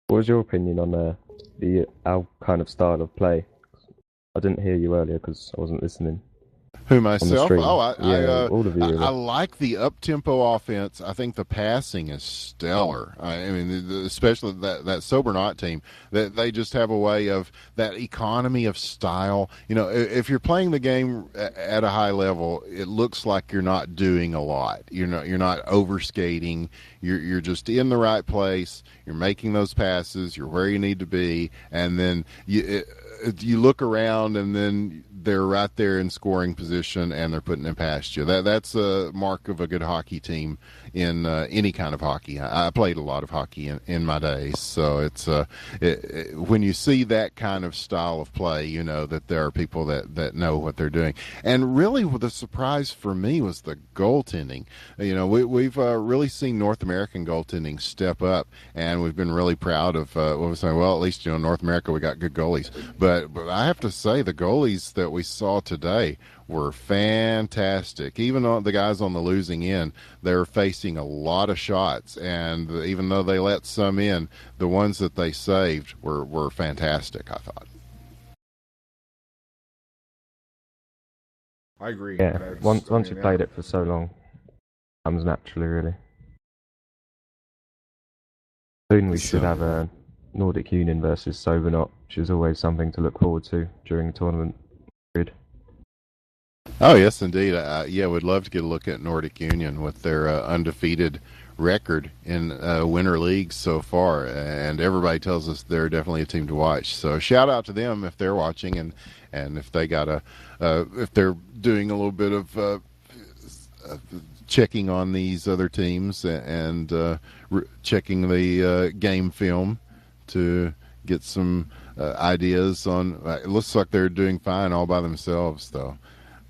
What was your opinion on our kind of style of play? I didn't hear you earlier because I wasn't listening. Who, myself? Oh, all of you. Really. I like the up-tempo offense. I think the passing is stellar. I mean, especially that Sober Knot team, that they just have a way of that economy of style. You know, if you're playing the game at a high level, it looks like you're not doing a lot. You're not overskating. You're just in the right place. You're making those passes. You're where you need to be, and then you look around, and then they're right there in scoring position, and they're putting it past you. That's a mark of a good hockey team in any kind of hockey. I played a lot of hockey in my days, so it's when you see that kind of style of play, you know that there are people that know what they're doing. And really, the surprise for me was the goaltending. You know, we've really seen North American goaltending step up, and we've been really proud of what we're saying. Well, at least North America, we got good goalies. But I have to say, the goalies that that we saw today were fantastic. Even on the guys on the losing end, they're facing a lot of shots, and even though they let some in, the ones that they saved were fantastic, I thought. I agree. Yeah, once you played it for so long, it comes naturally, really. Soon we should have a Nordic Union versus Sobernaut, which is always something to look forward to during the tournament period. Oh, yes, indeed. Yeah, we'd love to get a look at Nordic Union with their undefeated record in winter leagues so far, and everybody tells us they're definitely a team to watch. So shout out to them if they're watching, and if they got if they're doing a little bit of checking on these other teams and checking the game film to get some ideas on. It looks like they're doing fine all by themselves, though.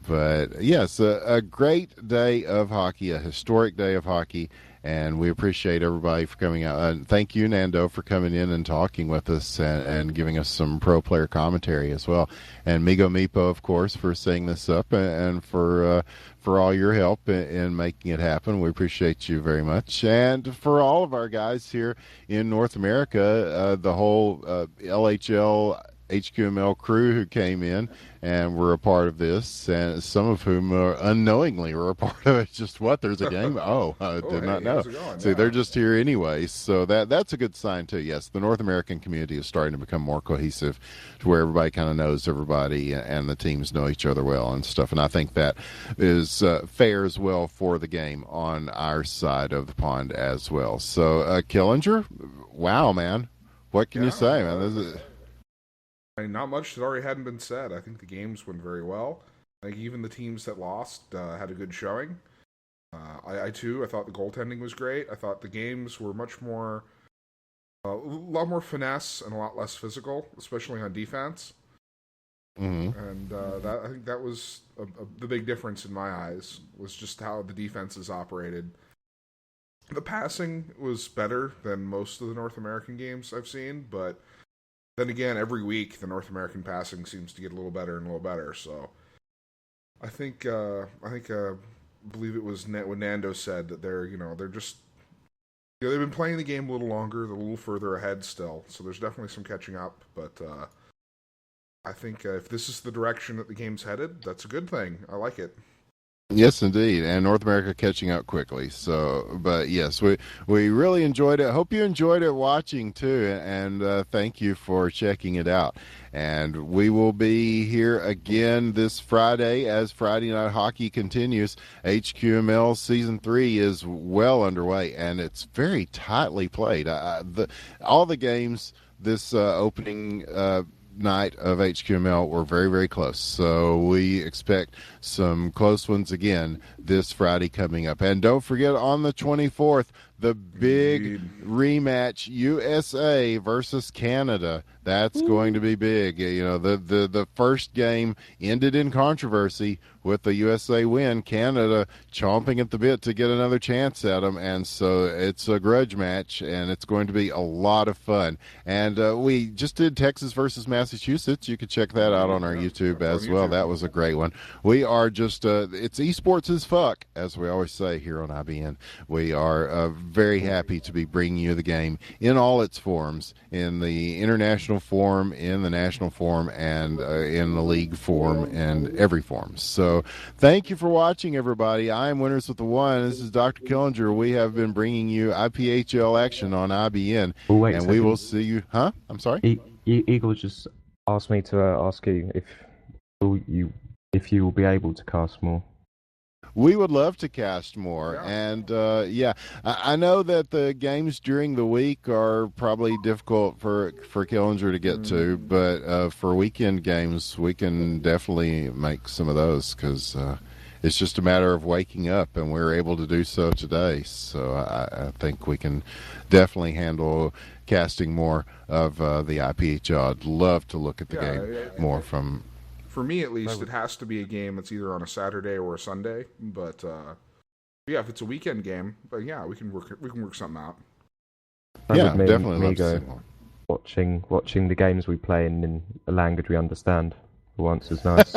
But yes, a great day of hockey, a historic day of hockey, and we appreciate everybody for coming out. Thank you, Nando, for coming in and talking with us and giving us some pro player commentary as well. And Migo Mipo, of course, for setting this up and for all your help in making it happen. We appreciate you very much. And for all of our guys here in North America, the whole LHL HQML crew who came in and were a part of this, and some of whom unknowingly were a part of it. Just what? There's a game? Did not know. See, they're just here anyway, so that's a good sign too. Yes, the North American community is starting to become more cohesive, to where everybody kind of knows everybody, and the teams know each other well and stuff. And I think that is fares well for the game on our side of the pond as well. So, Killinger, wow, man, what can you say, man? This is... I mean, not much that already hadn't been said. I think the games went very well. I think even the teams that lost had a good showing. I too, I thought the goaltending was great. I thought the games were much more, a lot more finesse and a lot less physical, especially on defense. Mm-hmm. And I think that was the big difference in my eyes, was just how the defenses operated. The passing was better than most of the North American games I've seen, but then again, every week the North American passing seems to get a little better and a little better. So I believe it was what Nando said, that they're just, they've been playing the game a little longer, they're a little further ahead still. So there's definitely some catching up, but I think if this is the direction that the game's headed, that's a good thing. I like it. Yes, indeed, and North America catching up quickly. So, but yes, we really enjoyed it. Hope you enjoyed it watching too, and thank you for checking it out. And we will be here again this Friday as Friday Night Hockey continues. HQML Season 3 is well underway, and it's very tightly played. All the games this opening night of HQML were very, very close. So we expect some close ones again this Friday coming up. And don't forget, on the 24th, the big rematch, USA versus Canada. That's going to be big. You know, the first game ended in controversy with the USA win. Canada chomping at the bit to get another chance at them, and so it's a grudge match, and it's going to be a lot of fun. And we just did Texas versus Massachusetts. You can check that out on our YouTube as well. That was a great one. We are just it's esports as fuck, as we always say here on IBN. We are very happy to be bringing you the game in all its forms, in the international form, in the national form, and in the league form, and every form. So thank you for watching, everybody. I am Winners with the One. This is Dr. Killinger. We have been bringing you IPHL action on IBN, and we will see you. Huh? I'm sorry? Eagle just asked me to ask you if you will be able to cast more. We would love to cast more, and I know that the games during the week are probably difficult for Killinger to get to, but for weekend games, we can definitely make some of those, because it's just a matter of waking up, and we're able to do so today. So I think we can definitely handle casting more of the IPHL. I'd love to look at the game more from... For me, at least, it has to be a game that's either on a Saturday or a Sunday. But if it's a weekend game, but we can work something out. Definitely. Watching the games we play in a language we understand. for once is nice.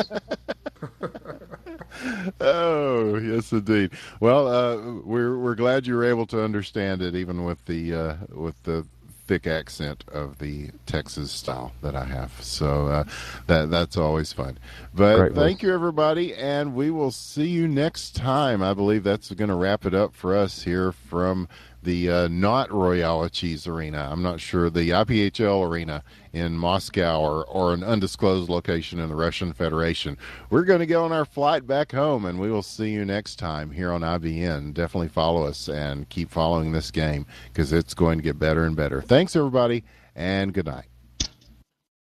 Oh, yes, indeed. Well, we're glad you were able to understand it, even with the thick accent of the Texas style that I have. So that's always fun. But Great thank voice. you, everybody, and we will see you next time. I believe that's going to wrap it up for us here from the not Royale Cheese Arena. I'm not sure, the IPHL Arena in Moscow or an undisclosed location in the Russian Federation. We're going to go on our flight back home, and we will see you next time here on IBN. Definitely follow us and keep following this game because it's going to get better and better. Thanks, everybody, and good night.